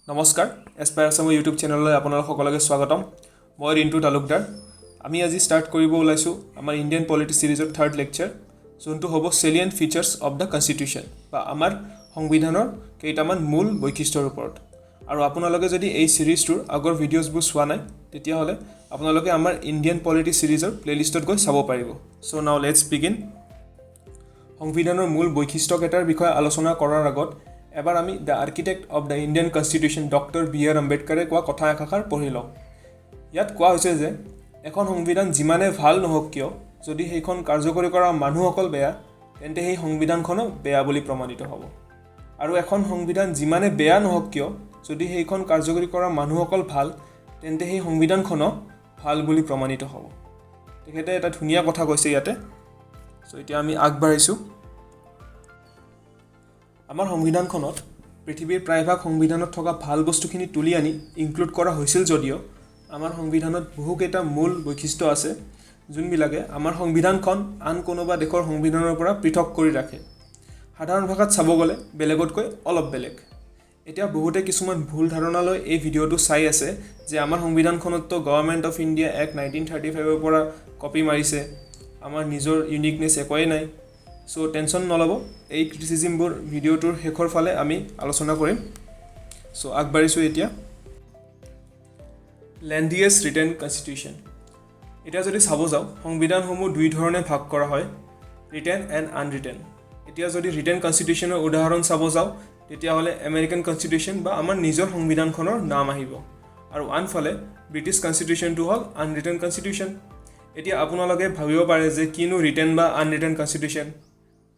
নমস্কাৰ এছপায়াৰ আছামৰ ইউটিউব চেনেললৈ আপোনালোক সকলোকে স্বাগতম মই ৰিণ্টু তালুকদাৰ আমি আজি ষ্টাৰ্ট কৰিব ওলাইছোঁ আমাৰ ইণ্ডিয়ান পলিটি সিৰিজৰ থাৰ্ড লেকচাৰ যোনটো হ'ব চেলিয়েণ্ট ফিচাৰ্ছ অফ দ্য কনষ্টিটিউশ্যন বা আমাৰ সংবিধানৰ কেইটামান মূল বৈশিষ্ট্যৰ ওপৰত আৰু আপোনালোকে যদি এই সিৰিজটোৰ আগৰ ভিডিঅ'ছবোৰ চোৱা নাই তেতিয়াহ'লে আপোনালোকে আমাৰ ইণ্ডিয়ান পলিটি সিৰিজৰ প্লেলিষ্টত গৈ চাব পাৰিব চ' নাও লেটছ বিগিন সংবিধানৰ মূল বৈশিষ্ট্যকেইটাৰ বিষয়ে আলোচনা কৰাৰ আগত এবাৰ আমি the architect of the Indian constitution doctor B R আম্বেদকাৰে কোৱা কথা এষাৰ পঢ়ি লওঁ ইয়াত কোৱা হৈছে যে এখন সংবিধান যিমানে ভাল নহওক কিয় যদি সেইখন কাৰ্যকৰী কৰা মানুহসকল বেয়া তেন্তে সেই সংবিধানখনো বেয়া বুলি প্ৰমাণিত হ'ব আৰু এখন সংবিধান যিমানে বেয়া নহওক কিয় যদি সেইখন কাৰ্যকৰী কৰা মানুহসকল ভাল তেন্তে সেই সংবিধানখনো ভাল বুলি প্ৰমাণিত হ'ব তেখেতে এটা ধুনীয়া কথা কৈছে ইয়াতে চ' এতিয়া আমি আগবাঢ়িছোঁ আমাৰ সংবিধানখনত পৃথিৱীৰ প্ৰায়ভাগ সংবিধানত থকা ভাল বস্তুখিনি তুলি আনি ইনক্লুড কৰা হৈছিল যদিও আমাৰ সংবিধানত বহুকেইটা মূল বৈশিষ্ট্য আছে যোনবিলাকে আমাৰ সংবিধানখন আন কোনোবা দেশৰ সংবিধানৰ পৰা পৃথক কৰি ৰাখে সাধাৰণ ভাষাত চাব গ'লে বেলেগতকৈ অলপ বেলেগ এতিয়া বহুতে কিছুমান ভুল ধাৰণালৈ এই ভিডিঅ'টো চাই আছে যে আমাৰ সংবিধানখনততো গভৰ্ণমেণ্ট অফ ইণ্ডিয়া এক্ট 1935 পৰা কপি মাৰিছে আমাৰ নিজৰ ইউনিকনেছ একোৱেই নাই চ' টেনশ্যন নল'ব এই ক্ৰিটিচিজমবোৰ ভিডিঅ'টোৰ শেষৰ ফালে আমি আলোচনা কৰিম চ' আগবাঢ়িছোঁ এতিয়া লেণ্ডিয়েষ্ট ৰিটেন কনষ্টিটিউশ্যন এতিয়া যদি চাব যাওঁ সংবিধানসমূহ দুই ধৰণে ভাগ কৰা হয় ৰিটেন এণ্ড আনৰিটেন এতিয়া যদি ৰিটেন কনষ্টিটিউশ্যনৰ উদাহৰণ চাব যাওঁ তেতিয়াহ'লে আমেৰিকান কনষ্টিটিউশ্যন বা আমাৰ নিজৰ সংবিধানখনৰ নাম আহিব আৰু আনফালে ব্ৰিটিছ কনষ্টিটিউশ্যনটো হ'ল আনৰিটেন কনষ্টিটিউশ্যন এতিয়া আপোনালোকে ভাবিব পাৰে যে কিনো ৰিটেন বা আনৰিটেন কনষ্টিটিউশ্যন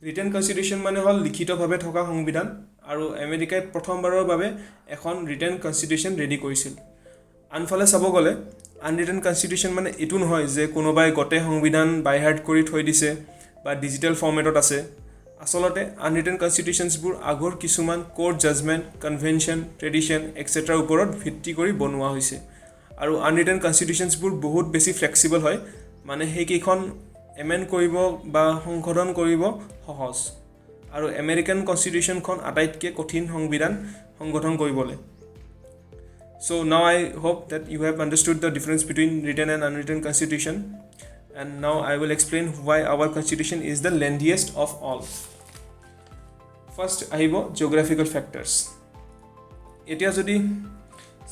ৰিটেন কনষ্টিটিউশ্যন মানে হ'ল লিখিতভাৱে থকা সংবিধান আৰু আমেৰিকাই প্ৰথমবাৰৰ বাবে এখন ৰিটেন কনষ্টিটিউশ্যন ৰেডি কৰিছিল আনফালে চাব গ'লে আনৰিটেন কনষ্টিটিউশ্যন মানে এইটো নহয় যে কোনোবাই গোটেই সংবিধান বাই হাৰ্ট কৰি থৈ দিছে বা ডিজিটেল ফৰ্মেটত আছে আচলতে আনৰিটেন কনষ্টিটিউশ্যনছবোৰ আগৰ কিছুমান কোৰ্ট জাজমেণ্ট কনভেনশ্যন ট্ৰেডিশ্যন এক্সেট্ৰাৰ ওপৰত ভিত্তি কৰি বনোৱা হৈছে আৰু আনৰিটেন কনষ্টিটিউশ্যনছবোৰ বহুত বেছি ফ্লেক্সিবল হয় মানে সেইকেইখন এমেণ্ড কৰিব বা সংশোধন কৰিব সহজ আৰু আমেৰিকান কনষ্টিটিউশ্যনখন আটাইতকৈ কঠিন সংবিধান সংগঠন কৰিবলৈ So now I hope that you have understood the difference between written and unwritten constitution and now I will explain why our constitution is the lengthiest of all. First আহিব geographical factors. এতিয়া যদি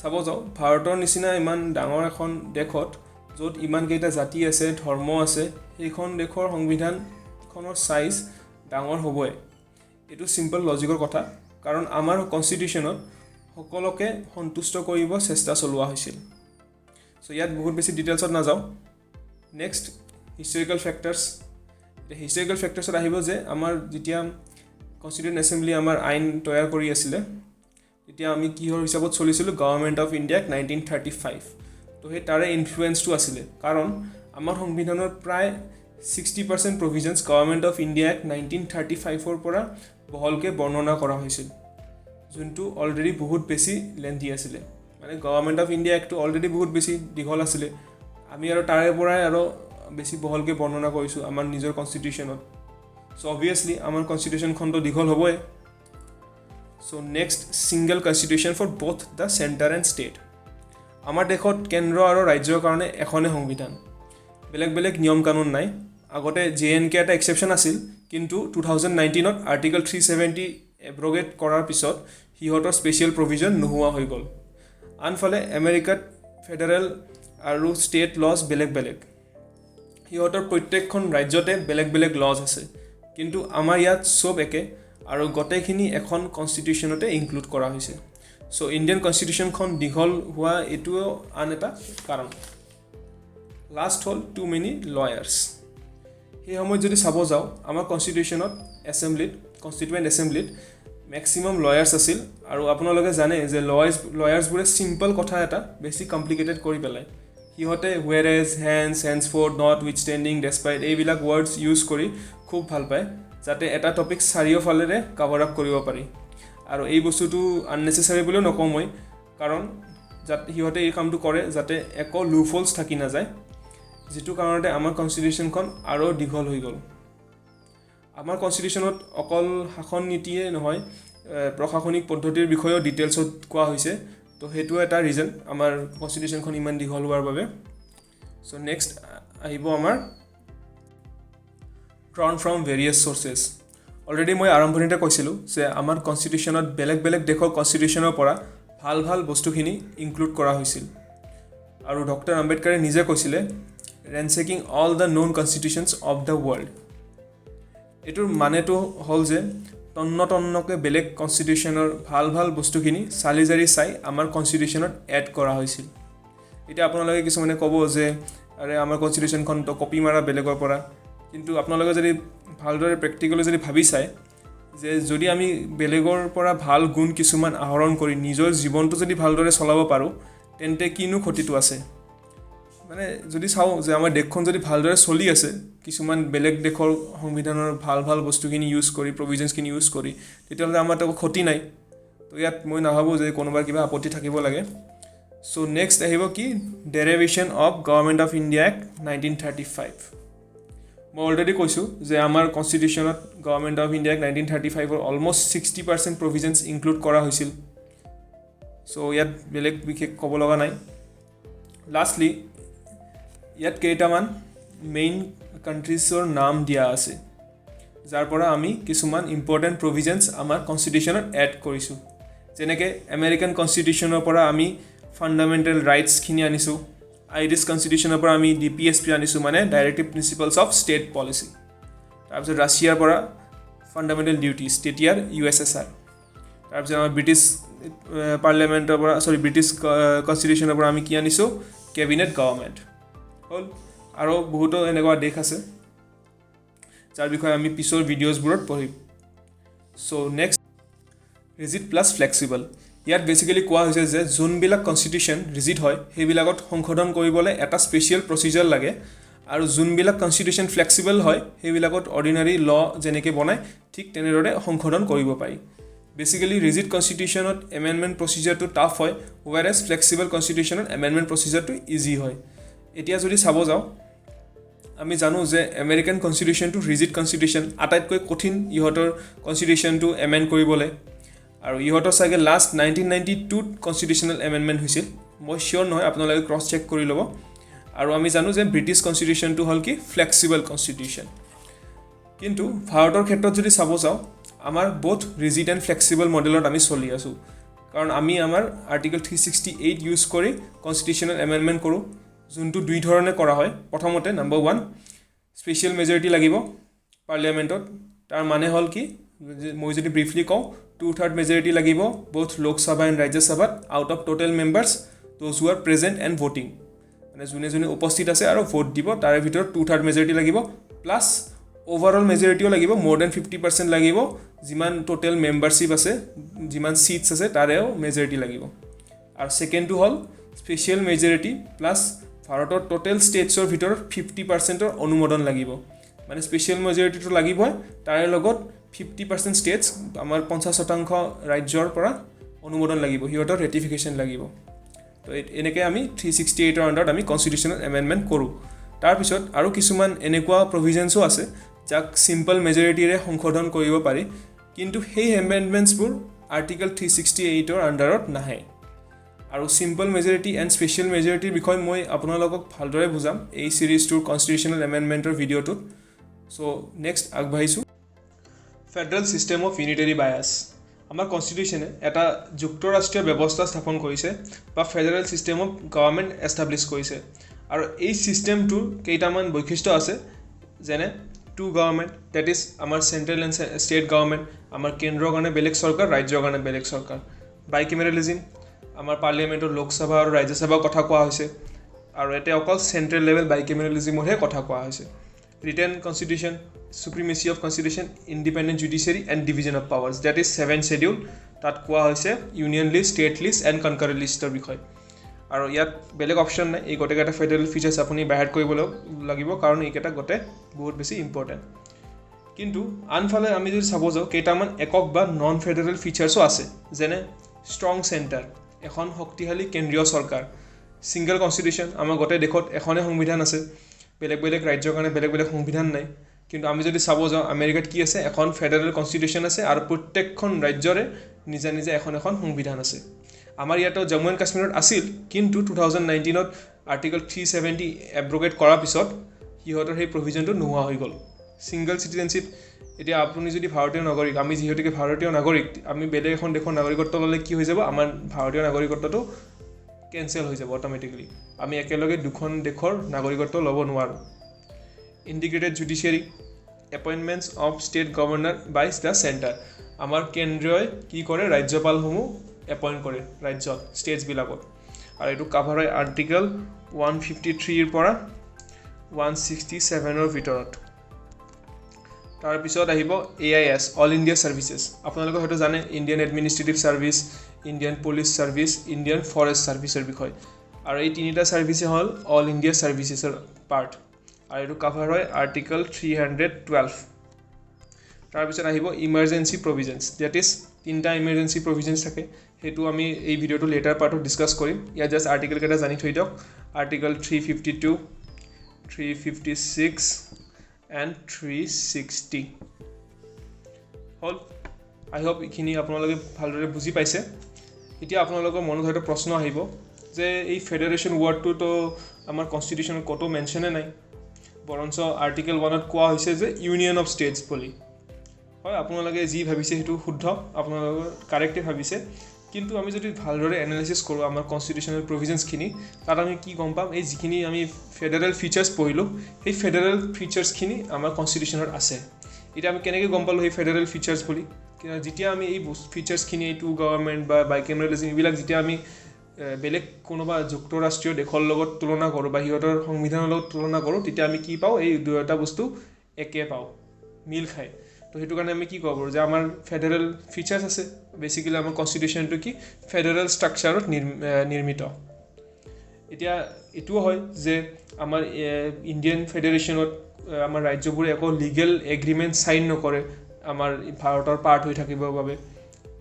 চাব যাওঁ ভাৰতৰ নিচিনা ইমান ডাঙৰ এখন দেশত য'ত ইমান কেইটা জাতি আছে ধৰ্ম আছে সেইখন দেশৰ সংবিধানখনৰ সাইজ ডাঙৰ হ'বই এইটো সিম্পল লজিকৰ কথা কাৰণ আমাৰ কনষ্টিটিউশ্যনত সকলোকে সন্তুষ্ট কৰিব চেষ্টা চলোৱা হৈছিল চ' ইয়াত বহুত বেছি ডিটেইলছত নাযাওঁ নেক্সট হিষ্টৰিকেল ফেক্টৰ্ছ হিষ্টৰিকেল ফেক্টৰ্ছত আহিব যে আমাৰ যেতিয়া কনষ্টিটিউণ্ট এছেম্বলি আমাৰ আইন তৈয়াৰ কৰি আছিলে তেতিয়া আমি কিহৰ হিচাপত চলিছিলোঁ গভৰ্ণমেণ্ট অফ ইণ্ডিয়াক 1935 তো সেই তাৰে ইনফ্লুৱেঞ্চটো আছিলে কাৰণ আমাৰ সংবিধানৰ প্ৰায় 60% প্ৰভিজনছ গভৰ্ণমেণ্ট অফ ইণ্ডিয়াক 1935ৰ পৰা বহলকৈ বৰ্ণনা কৰা হৈছিল যোনটো অলৰেডি বহুত বেছি লেন্থি আছিলে মানে গভৰ্ণমেণ্ট অফ ইণ্ডিয়া এক্টটো অলৰেডি বহুত বেছি দীঘল আছিলে আমি আৰু তাৰে পৰাই আৰু বেছি বহলকৈ বৰ্ণনা কৰিছোঁ আমাৰ নিজৰ কনষ্টিটিউশ্যনত চ' অবভিয়াছলি আমাৰ কনষ্টিটিউশ্যনখনটো দীঘল হ'বই so' next single constitution for both the centre and state আমাৰ দেশত কেন্দ্ৰ আৰু ৰাজ্যৰ কাৰণে এখনেই সংবিধান বেলেগ বেলেগ নিয়ম কানুন নাই আগতে JNK এটা এক্সেপশ্যন আছিল কিন্তু 2019ত আৰ্টিকল 370 এব্ৰগেট কৰাৰ পিছত সিহঁতৰ স্পেচিয়েল প্ৰভিজন নোহোৱা হৈ গ'ল আনফালে আমেৰিকাত ফেডাৰেল আৰু ষ্টেট লজ বেলেগ বেলেগ সিহঁতৰ প্ৰত্যেকখন ৰাজ্যতে বেলেগ বেলেগ লজ আছে কিন্তু আমাৰ ইয়াত চব একে আৰু গোটেইখিনি এখন কনষ্টিটিউশ্যনতে ইনক্লুড কৰা হৈছে চ' ইণ্ডিয়ান কনষ্টিটিউশ্যনখন দীঘল হোৱা এইটোও আন এটা কাৰণ লাষ্ট হ'ল টু মেনি লয়াৰ্ছ সেই সময়ত যদি চাব যাওঁ আমাৰ কনষ্টিটিউশ্যনত কনষ্টিটুৱেণ্ট এছেম্বলিত মেক্সিমাম লয়াৰ্ছ আছিল আৰু আপোনালোকে জানে যে লয়াৰ্ছবোৰে চিম্পল কথা এটা বেছি কমপ্লিকেটেড কৰি পেলায় সিহঁতে হুৱেৰেজ হেন্স ফৰ নট উইথষ্টেণ্ডিং ডেছপাইট এইবিলাক ৱৰ্ডছ ইউজ কৰি খুব ভাল পায় যাতে এটা টপিক চাৰিওফালেৰে কাভাৰ আপ কৰিব পাৰি আৰু এই বস্তুটো আননেচেচাৰী বুলিও নকওঁ মই কাৰণ সিহঁতে এই কামটো কৰে যাতে একো লুফলছ থাকি নাযায় যিটো কাৰণতে আমাৰ কনষ্টিটিউশ্যনখন আৰু দীঘল হৈ গ'ল আমাৰ কনষ্টিটিউশ্যনত অকল শাসন নীতিয়ে নহয় প্ৰশাসনিক পদ্ধতিৰ বিষয়েও ডিটেইলছত কোৱা হৈছে তো সেইটো এটা ৰিজন আমাৰ কনষ্টিটিউশ্যনখন ইমান দীঘল হোৱাৰ বাবে সো নেক্সট আহিব আমাৰ drawn from various sources already মই আৰম্ভণিতে কৈছিলোঁ যে আমাৰ কনষ্টিটিউশ্যনত বেলেগ বেলেগ দেশৰ কনষ্টিটিউশ্যনৰ পৰা ভাল ভাল বস্তুখিনি ইনক্লুড কৰা হৈছিল আৰু ডক্টৰ আম্বেদকাৰে নিজে কৈছিলে ransacking all the known constitutions of the world এটোৰ মানেটো হ'ল যে তন্নকে বেলেগ কনষ্টিটিউশ্যনৰ ভাল ভাল বস্তুখিনি চালিজাৰি চাই আমাৰ কনষ্টিটিউশ্যনত এড কৰা হৈছিল এটা আপোনালোকে কিছুমানে ক'ব যে আৰে আমাৰ কনষ্টিটিউশ্যনখন তো কপি মাৰা বেলেগৰ পৰা কিন্তু আপোনালোকে যদি ভালদৰে প্ৰেক্টিকেলি যদি ভাবি চাই যে যদি আমি বেলেগৰ পৰা ভাল গুণ কিছুমান আহৰণ কৰি নিজৰ জীৱনটো যদি ভালদৰে চলাব পাৰোঁ তেন্তে কিনো ক্ষতিটো আছে মানে যদি চাওঁ যে আমাৰ দেশখন যদি ভালদৰে চলি আছে কিছুমান বেলেগ দেশৰ সংবিধানৰ ভাল ভাল বস্তুখিনি ইউজ কৰি প্ৰভিজনছখিনি ইউজ কৰি তেতিয়াহ'লে আমাৰ তো ক্ষতি নাই তো ইয়াত মই নাভাবোঁ যে কোনোবাৰ কিবা আপত্তি থাকিব লাগে সো নেক্সট আহিব কি derivation of government of India act 1935 মই অলৰেডি কৈছোঁ যে আমাৰ কনষ্টিটিউশ্যনত গভৰ্ণমেণ্ট অফ ইণ্ডিয়া এক্ট 1935ৰ অলমষ্ট 60% প্ৰভিজনছ ইনক্লুড কৰা হৈছিল সো ইয়াত বেলেগ বিশেষ ক'ব লগা নাই লাষ্টলি ইয়াত কেইটামান মেইন কাণ্ট্ৰিজৰ নাম দিয়া আছে যাৰ পৰা আমি কিছুমান ইম্পৰ্টেণ্ট প্ৰভিজনছ আমাৰ কনষ্টিটিউশ্যনত এড কৰিছোঁ যেনেকৈ আমেৰিকান কনষ্টিটিউশ্যনৰ পৰা আমি ফাণ্ডামেণ্টেল ৰাইটছখিনি আনিছোঁ আইৰিছ কনষ্টিটিউশ্যনৰ পৰা আমি DPSP আনিছোঁ মানে directive principles of state policy তাৰপিছত ৰাছিয়াৰ পৰা ফাণ্ডামেণ্টেল ডিউটিজ তেতিয়াৰ USSR তাৰপিছত আমাৰ ব্ৰিটিছ পাৰ্লিয়ামেণ্টৰ পৰা ব্ৰিটিছ কনষ্টিটিউশ্যনৰ পৰা আমি কি আনিছোঁ কেবিনেট গভৰ্ণমেণ্ট হ'ল আৰু বহুতো এনেকুৱা দেশ আছে যাৰ বিষয়ে আমি পিছৰ ভিডিঅ'জবোৰত পঢ়িম সো নেক্সট ৰিজিড প্লাছ ফ্লেক্সিবল ইয়াত বেচিকেলি কোৱা হৈছে যে যোনবিলাক কনষ্টিটিউশ্যন ৰিজিড হয় সেইবিলাকত সংশোধন কৰিবলৈ এটা স্পেচিয়েল প্ৰচিজাৰ লাগে আৰু যোনবিলাক কনষ্টিটিউশ্যন ফ্লেক্সিবল হয় সেইবিলাকত অৰ্ডিনাৰী ল যেনেকৈ বনায় ঠিক তেনেদৰে সংশোধন কৰিব পাৰি বেচিকেলি ৰিজিড কনষ্টিটিউশ্যনত এমেণ্ডমেণ্ট প্ৰচিজাৰটো টাফ হয় ৱেৰাজ ফ্লেক্সিবল কনষ্টিটিউশ্যনত এমেণ্ডমেণ্ট প্ৰচিজাৰটো ইজি হয় এতিয়া যদি চাব যাওঁ আমি জানো যে আমেৰিকান কনষ্টিটিউশ্যনটো ৰিজিড কনষ্টিটিউশ্যন আটাইতকৈ কঠিন ইহঁতৰ কনষ্টিটিউশ্যনটো এমেণ্ড কৰিবলৈ আৰু ইহঁতৰ চাগে লাষ্ট 1992ত কনষ্টিটিউশ্যনেল এমেণ্ডমেণ্ট হৈছিল মই চিয়'ৰ নহয় আপোনালোকে ক্ৰছ চেক কৰি ল'ব আৰু আমি জানো যে ব্ৰিটিছ কনষ্টিটিউশ্যনটো হ'ল কি ফ্লেক্সিবল কনষ্টিটিউশ্যন কিন্তু ভাৰতৰ ক্ষেত্ৰত যদি চাব যাওঁ আমাৰ বোথ ৰিজিড এণ্ড ফ্লেক্সিবল মডেলত আমি চলি আছোঁ কাৰণ আমি আমাৰ আৰ্টিকল 368 ইউজ কৰি কনষ্টিটিউশ্যনেল এমেণ্ডমেণ্ট কৰোঁ যোনটো দুই ধৰণে কৰা হয় প্ৰথমতে নম্বৰ 1 স্পেচিয়েল মেজৰিটি লাগিব পাৰ্লিয়ামেণ্টত তাৰ মানে হ'ল কি মই যদি ব্ৰিফলি কওঁ 2/3 মেজৰিটি লাগিব both লোকসভা এণ্ড ৰাজ্যসভাত out of total members those who R present and voting মানে যোনে উপস্থিত আছে আৰু ভোট দিব তাৰে ভিতৰত 2/3 মেজৰিটি লাগিব প্লাছ ওভাৰঅল মেজৰিটিও লাগিব মোৰ দেন 50% লাগিব যিমান টোটেল মেম্বাৰশ্বিপ আছে যিমান ছিটছ আছে তাৰেও মেজৰিটি লাগিব আৰু ছেকেণ্ডটো হ'ল স্পেচিয়েল মেজৰিটি প্লাছ ভাৰতৰ টোটেল ষ্টেটছৰ ভিতৰত 50%ৰ অনুমোদন লাগিব মানে স্পেচিয়েল মেজৰিটিটো লাগিবই তাৰে লগত 50% ষ্টেটছ আমাৰ 50% ৰাজ্যৰ পৰা অনুমোদন লাগিব সিহঁতৰ ৰেটিফিকেশ্যন লাগিব তো এনেকৈ আমি 368ৰ আণ্ডাৰত আমি কনষ্টিটিউশ্যনেল এমেণ্ডমেণ্ট কৰোঁ তাৰপিছত আৰু কিছুমান এনেকুৱা প্ৰভিজনছো আছে যাক চিম্পল মেজৰিটিৰে সংশোধন কৰিব পাৰি কিন্তু সেই এমেণ্ডমেণ্টছবোৰ আৰ্টিকল 368ৰ আণ্ডাৰত নাহে আৰু চিম্পল মেজৰিটি এণ্ড স্পেচিয়েল মেজৰিটিৰ বিষয়ে মই আপোনালোকক ভালদৰে বুজাম এই চিৰিজটোৰ কনষ্টিটিউশ্যনেল এমেণ্ডমেণ্টৰ ভিডিঅ'টোত সো নেক্সট আগবাঢ়িছোঁ ফেডাৰেল ছিষ্টেম অফ ইউনিটাৰী বায়াছ আমাৰ কনষ্টিটিউশ্যনে এটা যুক্তৰাষ্ট্ৰীয় ব্যৱস্থা স্থাপন কৰিছে বা federal system of government establish কৰিছে আৰু এই ছিষ্টেমটোৰ কেইটামান বৈশিষ্ট্য আছে যেনে টু গভৰ্ণমেণ্ট ডেট ইজ আমাৰ চেণ্ট্ৰেল এণ্ড ষ্টেট গভৰ্ণমেণ্ট আমাৰ কেন্দ্ৰৰ কাৰণে বেলেগ চৰকাৰ ৰাজ্যৰ কাৰণে বেলেগ চৰকাৰ বাইকেমেৰেলিজিম আমাৰ পাৰ্লিয়ামেণ্টৰ লোকসভা আৰু ৰাজ্যসভাৰ কথা কোৱা হৈছে আৰু এতিয়া অকল চেণ্ট্ৰেল লেভেল বাইকেমেৰেলিজিমৰহে কথা কোৱা হৈছে written constitution supremacy of constitution independent judiciary and division of powers that is 7th schedule তাত কোৱা হৈছে union list state list and concurrent লিষ্টৰ বিষয়ে আৰু ইয়াত বেলেগ অপশ্যন নাই এই গোটেইকেইটা ফেডাৰেল ফিচাৰ্ছ আপুনি বাহিৰ কৰিব লাগিব কাৰণ এইকেইটা গোটেই বহুত বেছি ইম্পৰ্টেণ্ট কিন্তু আনফালে আমি যদি চাব যাওঁ কেইটামান একক বা নন ফেডাৰেল ফিচাৰ্ছো আছে যেনে ষ্ট্ৰং চেণ্টাৰ এখন শক্তিশালী কেন্দ্ৰীয় চৰকাৰ ছিংগল কনষ্টিটিউশ্যন আমাৰ গোটেই দেশত এখনে সংবিধান আছে বেলেগ বেলেগ ৰাজ্যৰ কাৰণে বেলেগ বেলেগ সংবিধান নাই কিন্তু আমি যদি চাব যাওঁ আমেৰিকাত কি আছে, এখন ফেডাৰেল কনষ্টিটিউশ্যন আছে আৰু প্ৰত্যেকখন ৰাজ্যৰে নিজা নিজা এখন সংবিধান আছে। আমাৰ ইয়াতো জম্মু এণ্ড কাশ্মীৰত আছিল, কিন্তু 2019ত আৰ্টিকল 370 এব্ৰগেট কৰাৰ পিছত সিহঁতৰ সেই প্ৰভিজনটো নোহোৱা হৈ গ'ল। ছিংগল চিটিজেনশ্বিপ, এতিয়া আপুনি যদি ভাৰতীয় নাগৰিক, আমি যিহেতুকে ভাৰতীয় নাগৰিক, আমি বেলেগ এখন দেশৰ নাগৰিকত্ব ল'লে কি হৈ যাব, আমাৰ ভাৰতীয় নাগৰিকত্বটো কেঞ্চেল হৈ যাব অট'মেটিকেলি। আমি একেলগে দুখন দেশৰ নাগৰিকত্ব ল'ব নোৱাৰোঁ। Integrated judiciary, appointments of state governor by the centre, আমাৰ কেন্দ্ৰই কি কৰে, ৰাজ্যপালসমূহ এপইণ্ট কৰে ৰাজ্যত, ষ্টেটছবিলাকত, আৰু এইটো কাভাৰ হয় আৰ্টিকল 153ৰ পৰা 167ৰ ভিতৰত। তাৰপিছত আহিব AIS, অল ইণ্ডিয়া ছাৰ্ভিচেছ। আপোনালোকে হয়তো জানে Indian administrative service, Indian police service, Indian forest ছাৰ্ভিচৰ বিষয়ে, আৰু এই তিনিটা ছাৰ্ভিচে হ'ল অল ইণ্ডিয়া ছাৰ্ভিচেছৰ পাৰ্ট, আৰু এইটো কাভাৰ হয় আৰ্টিকল 312। তাৰপিছত আহিব ইমাৰ্জেঞ্চি প্ৰভিজনছ, ডেট ইজ তিনিটা ইমাৰ্জেঞ্চি প্ৰভিজনছ থাকে, সেইটো আমি এই ভিডিঅ'টো লেটাৰ পাৰ্টত ডিছকাছ কৰিম। ইয়াত জাষ্ট আৰ্টিকেলকেইটা জানি থৈ দিয়ক, আৰ্টিকল 352, 356 এণ্ড 360 হ'ল। আই হোপ এইখিনি আপোনালোকে ভালদৰে বুজি পাইছে। এতিয়া আপোনালোকৰ মনত হয়তো প্ৰশ্ন আহিব যে এই ফেডাৰেশ্যন ৱৰ্ডটোতো আমাৰ কনষ্টিটিউশ্যনত ক'তো মেনশ্যনে নাই, বৰঞ্চ আৰ্টিকেল 1ত কোৱা হৈছে যে ইউনিয়ন অফ ষ্টেটছ বুলি। হয়, আপোনালোকে যি ভাবিছে সেইটো শুদ্ধ, আপোনালোকে কাৰেক্টে ভাবিছে, কিন্তু আমি যদি ভালদৰে এনালাইচিছ কৰোঁ আমাৰ কনষ্টিটিউশ্যনেল প্ৰভিজনছখিনি, তাত আমি কি গম পাম, এই যিখিনি আমি ফেডাৰেল ফিচাৰ্ছ পঢ়িলোঁ, সেই ফেডাৰেল ফিচাৰ্ছখিনি আমাৰ কনষ্টিটিউশ্যনত আছে। এতিয়া আমি কেনেকৈ গম পালোঁ সেই ফেডাৰেল ফিচাৰ্ছ বুলি, যেতিয়া আমি এই ফিচাৰ্ছখিনি, এই টু গভৰ্ণমেণ্ট বা বাইকেমেৰেলিজম, এইবিলাক যেতিয়া আমি বেলেগ কোনোবা যুক্তৰাষ্ট্ৰীয় দেশৰ লগত তুলনা কৰোঁ বা সিহঁতৰ সংবিধানৰ লগত তুলনা কৰোঁ, তেতিয়া আমি কি পাওঁ, এই দুয়োটা বস্তু একে পাওঁ, মিল খায়। তো সেইটো কাৰণে আমি কি ক'ব পাৰোঁ যে আমাৰ ফেডাৰেল ফিচাৰ্ছ আছে। বেচিকেলি আমাৰ কনষ্টিটিউশ্যনটো কি ফেডাৰেল ষ্ট্ৰাকচাৰত নিৰ্মিত। এতিয়া এইটোও হয় যে আমাৰ ইণ্ডিয়ান ফেডাৰেশ্যনত আমাৰ ৰাজ্যবোৰে একো লিগেল এগ্ৰিমেণ্ট চাইন নকৰে আমাৰ ভাৰতৰ পাৰ্ট হৈ থাকিবৰ বাবে,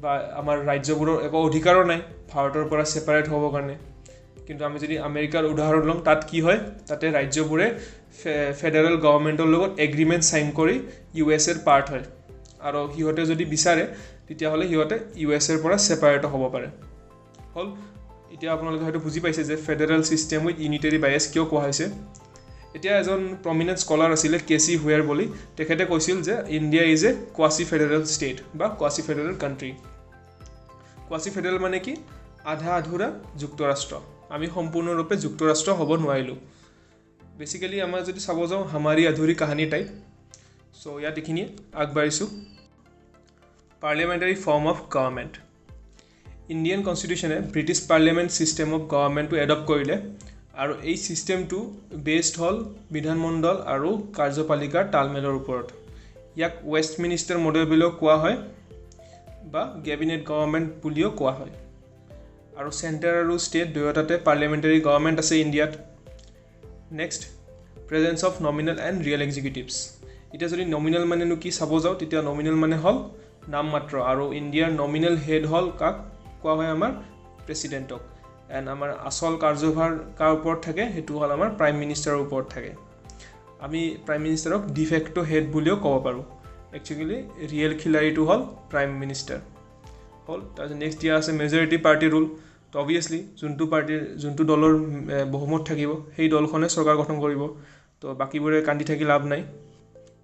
বা আমাৰ ৰাজ্যবোৰৰ একো অধিকাৰো নাই ভাৰতৰ পৰা ছেপাৰেট হ'বৰ কাৰণে। কিন্তু আমি যদি আমেৰিকাৰ উদাহৰণ ল'ম, তাত কি হয়, তাতে ৰাজ্যবোৰে ফেডাৰেল গভৰ্ণমেণ্টৰ লগত এগ্ৰিমেণ্ট চাইন কৰি USAৰ পাৰ্ট হয়, আৰু সিহঁতে যদি বিচাৰে তেতিয়াহ'লে সিহঁতে USAৰ পৰা ছেপাৰেটো হ'ব পাৰে। হ'ল, এতিয়া আপোনালোকে হয়তো বুজি পাইছে যে ফেডাৰেল ছিষ্টেম উইথ ইউনিটাৰী বায়াছ কিয় কোৱা হৈছে। এতিয়া এজন প্ৰমিনেণ্ট স্কলাৰ আছিলে কেচি হুৱেৰ বুলি, তেখেতে কৈছিল যে India is a quasi federal state বা quasi federal country. Quasi federal মানে কি, আধা আধুৰা যুক্তৰাষ্ট্ৰ। আমি সম্পূৰ্ণৰূপে যুক্তৰাষ্ট্ৰ হ'ব নোৱাৰিলোঁ। বেচিকেলি আমাৰ যদি চাব যাওঁ হামাৰী আধুৰী কাহানী টাইপ। চ' ইয়াত এইখিনিয়ে আগবাঢ়িছোঁ। Parliamentary form of government. Indian কনষ্টিটিউশ্যনে ব্ৰিটিছ পাৰ্লিয়ামেণ্ট ছিষ্টেম অফ গভৰ্ণমেণ্টটো এডপ্ট কৰিলে, আৰু এই ছিষ্টেমটো বেছড হ'ল বিধানমণ্ডল আৰু কাৰ্যপালিকাৰ তালমেলৰ ওপৰত। ইয়াক ৱেষ্টমিনিষ্টাৰ মডেল বুলিও কোৱা হয় বা কেবিনেট গভৰ্ণমেণ্ট বুলিও কোৱা হয়। আৰু চেণ্টাৰ আৰু ষ্টেট দুয়োটাতে পাৰ্লিয়ামেণ্টাৰী গভৰ্ণমেণ্ট আছে ইণ্ডিয়াত। Next, presence of nominal and real executives. এতিয়া যদি নমিনেল মানেনো কি চাব যাওঁ, তেতিয়া নমিনেল মানে হ'ল নামমাত্ৰ, আৰু ইণ্ডিয়াৰ নমিনেল হেড হ'ল কাক কোৱা হয়, আমাৰ প্ৰেছিডেণ্টক। এণ্ড আমাৰ আচল কাৰ্যভাৰ কাৰ ওপৰত থাকে, সেইটো হ'ল আমাৰ প্ৰাইম মিনিষ্টাৰৰ ওপৰত থাকে। আমি প্ৰাইম মিনিষ্টাৰক ডিফেক্টো হেড বুলিও ক'ব পাৰোঁ। একচুৱেলি ৰিয়েল খিলাৰীটো হ'ল প্ৰাইম মিনিষ্টাৰ। হ'ল, তাৰপিছত নেক্সট দিয়া আছে মেজৰিটি পাৰ্টি ৰুল। তো অবভিয়াছলি যোনটো দলৰ বহুমত থাকিব সেই দলখনে চৰকাৰ গঠন কৰিব, তো বাকীবোৰে কান্দি থাকি লাভ নাই।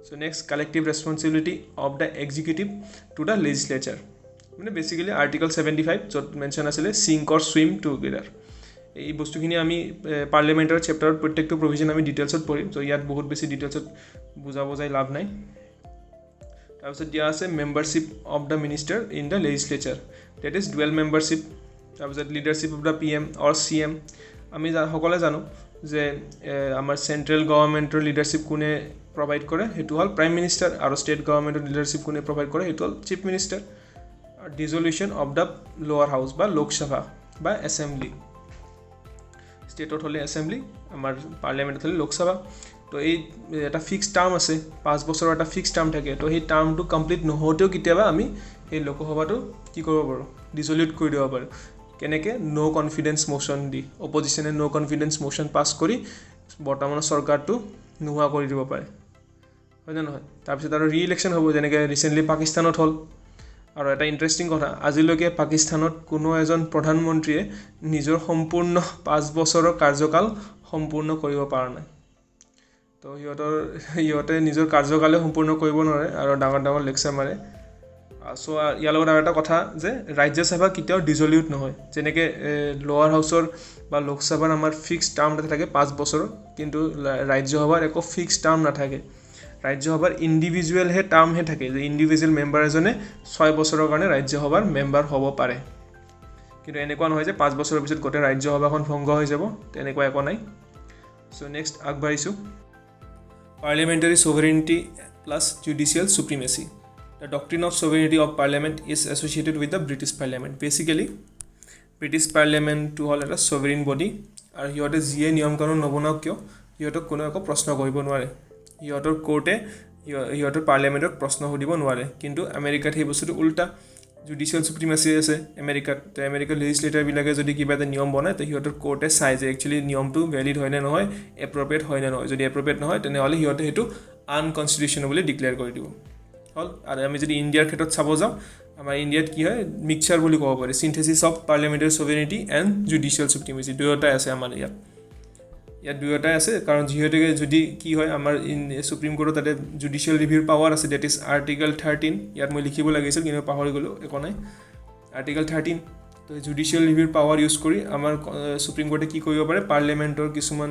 So' next, collective responsibility of the executive to the legislature. মানে বেচিকেলি আৰ্টিকল 75 য'ত মেনশ্যন আছিলে চিংক অৰ ছুইম টুগেডাৰ। এই বস্তুখিনি আমি পাৰ্লিয়ামেণ্টাৰী চেপ্টাৰত প্ৰত্যেকটো প্ৰভিজন আমি ডিটেইলছত পঢ়িম, চ' ইয়াত বহুত বেছি ডিটেইলছত বুজাব যাই লাভ নাই। তাৰপিছত দিয়া আছে membership of the minister in the legislature, that is dual membership. তাৰপিছত leadership of the PM or CM। আমি সকলোৱে জানো যে আমাৰ চেণ্ট্ৰেল গভৰ্ণমেণ্টৰ লিডাৰশ্বিপ কোনে প্ৰভাইড কৰে, সেইটো হ'ল প্ৰাইম মিনিষ্টাৰ, আৰু ষ্টেট গভৰ্ণমেণ্টৰ লিডাৰশ্বিপ কোনে প্ৰভাইড কৰে, সেইটো হ'ল chief minister. Dissolution of the lower house বা লোকসভা বা এছেম্বলি। ষ্টেটত হ'লে এছেম্বলি, আমাৰ পাৰ্লিয়ামেণ্টত হ'লে লোকসভা। তো এই এটা ফিক্সড টাৰ্ম আছে, 5 বছৰৰ এটা ফিক্সড টাৰ্ম থাকে। তো সেই টাৰ্মটো কমপ্লিট নহওঁতেও কেতিয়াবা আমি সেই লোকসভাটো কি কৰিব পাৰোঁ, ডিজলিউট কৰি দিব পাৰোঁ। কেনেকৈ, ন' কনফিডেঞ্চ মোশ্যন দি, অপজিশ্যনে ন' কনফিডেঞ্চ মোশ্যন পাছ কৰি বৰ্তমানৰ চৰকাৰটো নোহোৱা কৰি দিব পাৰে। হয় নে নহয়? তাৰপিছত আৰু ৰি ইলেকশ্যন হ'ব, যেনেকৈ ৰিচেণ্টলি পাকিস্তানত হ'ল। আৰু এটা ইণ্টাৰেষ্টিং কথা, আজিলৈকে পাকিস্তানত কোনো এজন প্ৰধানমন্ত্ৰীয়ে নিজৰ সম্পূৰ্ণ 5 বছৰৰ কাৰ্যকাল সম্পূৰ্ণ কৰিব পৰা নাই। তো সিহঁতে নিজৰ কাৰ্যকালে সম্পূৰ্ণ কৰিব নোৱাৰে আৰু ডাঙৰ ডাঙৰ লেকচাৰ মাৰে। চ' ইয়াৰ লগত আৰু এটা কথা যে ৰাজ্যসভা কেতিয়াও ডিজলিউট নহয়। যেনেকৈ লোৱাৰ হাউচৰ বা লোকসভাৰ আমাৰ ফিক্সড টাৰ্ম থাকে 5 বছৰৰ, কিন্তু ৰাজ্যসভাৰ একো ফিক্সড টাৰ্ম নাথাকে। ৰাজ্যসভাৰ ইণ্ডিভিজুৱেলহে টাৰ্মহে থাকে, যে ইণ্ডিভিজুৱেল মেম্বাৰ এজনে 6 বছৰৰ কাৰণে ৰাজ্যসভাৰ মেম্বাৰ হ'ব পাৰে। কিন্তু এনেকুৱা নহয় যে 5 বছৰৰ পিছত গোটেই ৰাজ্যসভাখন ভংগ হৈ যাব, তেনেকুৱা একো নাই। চ' নেক্সট আগবাঢ়িছোঁ। Parliamentary sovereignty plus judicial supremacy. The doctrine of sovereignty of parliament is associated with the British parliament. Basically, British parliament হ'ল এটা sovereign body, আৰু সিহঁতে যিয়ে নিয়ম কানুন নবনাওক কিয় সিহঁতক কোনো একো প্ৰশ্ন কৰিব নোৱাৰে। সিহঁতৰ কোৰ্টে সিহঁতৰ পাৰ্লিয়ামেণ্টক প্ৰশ্ন সুধিব নোৱাৰে। কিন্তু আমেৰিকাত সেই বস্তুটো উল্টা, জুডিচিয়েল সুপ্ৰিমেচি আছে আমেৰিকাত। আমেৰিকাৰ লেজিছলেটৰবিলাকে যদি কিবা এটা নিয়ম বনায়, তো সিহঁতৰ কোৰ্টে চাই যে একচুৱেলি নিয়মটো ভেলিড হয় নে নহয়, এপ্ৰপ্ৰিয়েট হয় নে নহয়। যদি এপ্ৰপ্ৰিয়েট নহয়, তেনেহ'লে সিহঁতে সেইটো আনকনষ্টিটিউচনেল বুলি ডিক্লেয়াৰ কৰি দিব হ'ল। আৰু আমি যদি ইণ্ডিয়াৰ ক্ষেত্ৰত চাব যাওঁ, আমাৰ ইণ্ডিয়াত কি হয়, মিক্সচাৰ বুলি ক'ব পাৰি, চিনথেচিছ অফ পাৰ্লিয়ামেণ্টাৰী ছ'ভাৰেইনিটি এণ্ড জুডিচিয়েল সুপ্ৰিমেচি। দুয়োটাই আছে আমাৰ ইয়াত দুয়োটাই আছে। কাৰণ যিহেতুকে যদি কি হয়, আমাৰ সুপ্ৰিম কোৰ্টত তাতে জুডিচিয়েল ৰিভিউৰ পাৱাৰ আছে, ডেট ইজ আৰ্টিকল 13। ইয়াত মই লিখিব লাগিছিল কিন্তু পাহৰি গ'লোঁ, একো নাই, আৰ্টিকল 13। তো জুডিচিয়েল ৰিভিউৰ পাৱাৰ ইউজ কৰি আমাৰ সুপ্ৰিম কোৰ্টে কি কৰিব পাৰে, পাৰ্লিয়ামেণ্টৰ কিছুমান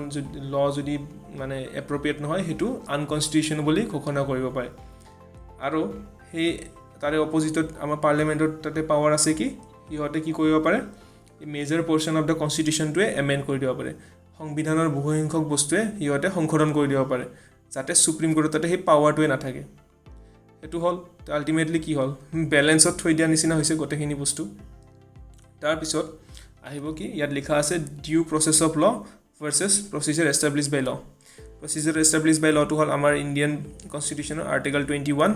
ল যদি মানে এপ্ৰপ্ৰিয়েট নহয়, সেইটো আনকনষ্টিটিউচনেল বুলি ঘোষণা কৰিব পাৰে। আৰু সেই তাৰে অপজিটত আমাৰ পাৰ্লিয়ামেণ্টত তাতে পাৱাৰ আছে কি, সিহঁতে কি কৰিব পাৰে, মেজৰ পৰ্চন অফ দ্য কনষ্টিটিউশ্যনটোৱে এমেণ্ড কৰি দিব পাৰে। সংবিধানৰ বহুসংখ্যক বস্তুৱে সিহঁতে সংশোধন কৰি দিব পাৰে, যাতে সুপ্ৰিম কোৰ্টত তাতে সেই পাৱাৰটোৱে নাথাকে। সেইটো হ'ল আল্টিমেটলি কি হ'ল, বেলেঞ্চত থৈ দিয়া নিচিনা হৈছে গোটেইখিনি বস্তু। তাৰপিছত আহিব কি, ইয়াত লিখা আছে due process of law versus procedure established by law. Procedure established by লটো হ'ল আমাৰ ইণ্ডিয়ান কনষ্টিটিউশ্যনৰ আৰ্টিকল 21।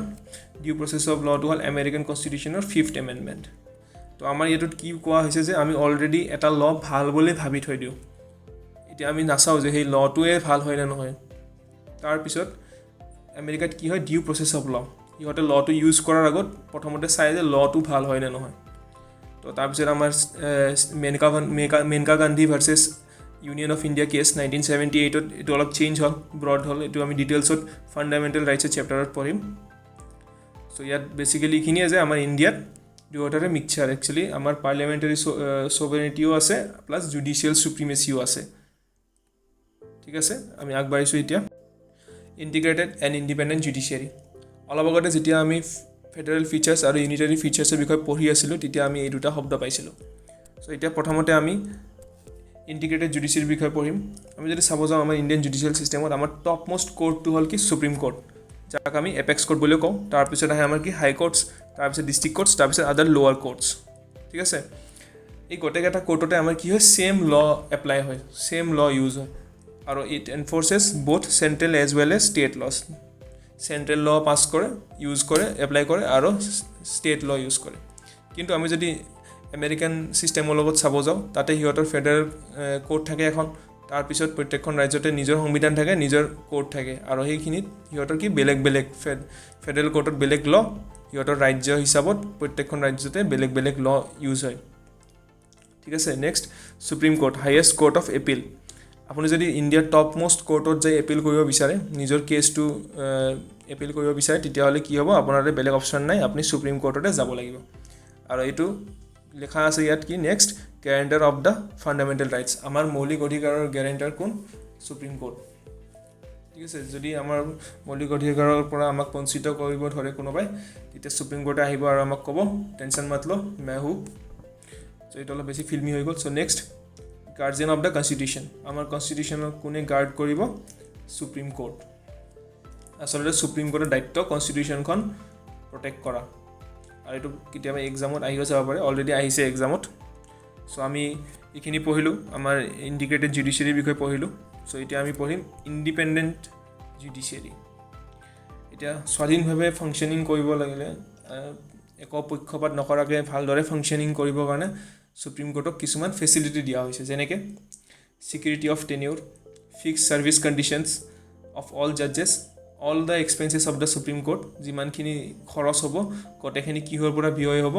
ডিউ প্ৰচেছ অফ লটো হ'ল আমেৰিকান কনষ্টিটিউশ্যনৰ 5th এমেণ্ডমেণ্ট। তো আমাৰ ইয়াত কি কোৱা হৈছে যে আমি অলৰেডি এটা ল ভাল বুলি ভাবি থৈ দিওঁ। এতিয়া আমি নাচাওঁ যে সেই লটোৱে ভাল হয় নে নহয়। তাৰপিছত আমেৰিকাত কি হয়, ডিউ প্ৰচেছ অফ ল, সিহঁতে লটো ইউজ কৰাৰ আগত প্ৰথমতে চাই যে লটো ভাল হয় নে নহয়। তো তাৰপিছত আমাৰ Maneka Gandhi versus union of India case 1978ত এইটো অলপ চেঞ্জ হ'ল, ব্ৰড হ'ল। এইটো আমি ডিটেইলছত ফাণ্ডামেণ্টেল ৰাইটছৰ চেপ্টাৰত পঢ়িম। চ' ইয়াত বেচিকেলি এইখিনিয়ে যে আমাৰ ইণ্ডিয়াত দুয়োটাৰে মিক্সচাৰ, একচুৱেলি আমাৰ পাৰ্লিয়ামেণ্টাৰী ছ'ভাৰেইনিটিও আছে প্লাছ জুডিচিয়েল সুপ্ৰিমেচিও আছে। ঠিক আছে, আমি আগবাঢ়িছোঁ এতিয়া। Integrated and independent judiciary. অলপ আগতে যেতিয়া আমি ফেডাৰেল ফিচাৰ্ছ আৰু ইউনিটাৰী ফিচাৰ্ছৰ বিষয়ে পঢ়ি আছিলোঁ, তেতিয়া আমি এই দুটা শব্দ পাইছিলোঁ। চ' এতিয়া প্ৰথমতে আমি ইণ্টিগ্ৰেটেড জুডিচিয়াৰীৰ বিষয়ে পঢ়িম। আমি যদি চাব যাওঁ, আমাৰ ইণ্ডিয়ান জুডিচিয়েল ছিষ্টেমত আমাৰ টপ মোষ্ট কোৰ্টটো হ'ল কি, সুপ্ৰিম কোৰ্ট, যাক আমি এপেক্স কোৰ্ট বুলিও কওঁ। তাৰপিছত আহে আমাৰ কি, হাই কোৰ্টছ, তাৰপিছত ডিষ্ট্ৰিক্ট কোৰ্টছ, তাৰপিছত আদাৰ লোৱাৰ কোৰ্টছ। ঠিক আছে, এই গোটেইকেইটা কোৰ্টতে আমাৰ কি হয়, ছেম ল এপ্লাই হয়, ছেম ল ইউজ হয়। আৰু it enforces both central as well as state laws. Central law pass কৰে, ইউজ কৰে, এপ্লাই কৰে, আৰু ষ্টেট ল ইউজ কৰে। কিন্তু আমি যদি আমেৰিকান ছিষ্টেমৰ লগত চাব যাওঁ, তাতে সিহঁতৰ ফেডাৰেল কোৰ্ট থাকে এখন, তাৰপিছত প্ৰত্যেকখন ৰাজ্যতে নিজৰ সংবিধান থাকে, নিজৰ কোৰ্ট থাকে, আৰু সেইখিনিত সিহঁতৰ কি বেলেগ বেলেগ ফেডাৰেল কোৰ্টত বেলেগ ল, সিহঁতৰ ৰাজ্য হিচাপত প্ৰত্যেকখন ৰাজ্যতে বেলেগ বেলেগ ল ইউজ হয়। ঠিক আছে, next supreme court, highest court of appeal. আপুনি যদি ইণ্ডিয়াৰ টপ মোষ্ট কোৰ্টত যাই এপিল কৰিব বিচাৰে, নিজৰ কেছটো এপিল কৰিব বিচাৰে, তেতিয়াহ'লে কি হ'ব, আপোনাৰ বেলেগ অপশ্যন নাই, আপুনি সুপ্ৰিম কোৰ্টতে যাব লাগিব। আৰু এইটো লিখা আছে ইয়াত কি, next guarantor of the fundamental rights. আমাৰ মৌলিক অধিকাৰৰ গেৰেণ্টাৰ কোন, সুপ্ৰিম কোৰ্ট। ঠিক আছে, যদি আমাৰ মৌলিক অধিকাৰৰ পৰা আমাক বঞ্চিত কৰিব ধৰে কোনোবাই, তেতিয়া সুপ্ৰিম কোৰ্টে আহিব আৰু আমাক ক'ব, টেনশ্যন মত ল, মে হু। চ' এইটো অলপ বেছি ফিল্মি হৈ গ'ল। So' next guardian of the constitution. আমাৰ কনষ্টিটিউশ্যনক কোনে গাৰ্ড কৰিব, সুপ্ৰিম কোৰ্ট। আচলতে সুপ্ৰিম কোৰ্টৰ দায়িত্ব কনষ্টিটিউশ্যনখন প্ৰটেক্ট কৰা, আৰু এইটো কেতিয়াবা এক্সামত আহিও যাব পাৰে, অলৰেডি আহিছে এক্সামত। চ' আমি এইখিনি পঢ়িলোঁ, আমাৰ ইণ্টিগ্ৰেটেড জুডিচিয়াৰীৰ বিষয়ে পঢ়িলোঁ। চ' এতিয়া আমি পঢ়িম ইণ্ডিপেণ্ডেণ্ট জুডিচিয়াৰী। এতিয়া স্বাধীনভাৱে ফাংচনিং কৰিব লাগিলে, একো পক্ষপাত নকৰাকৈ ভালদৰে ফাংচনিং কৰিবৰ কাৰণে সুপ্ৰিম কোৰ্টক কিছুমান ফেচিলিটি দিয়া হৈছে, যেনেকৈ security of tenure, fixed service conditions of all জাজেছ, all the expenses of the supreme court যিমানখিনি খৰচ হ'ব গোটেইখিনি কিহৰ পৰা ব্যয় হ'ব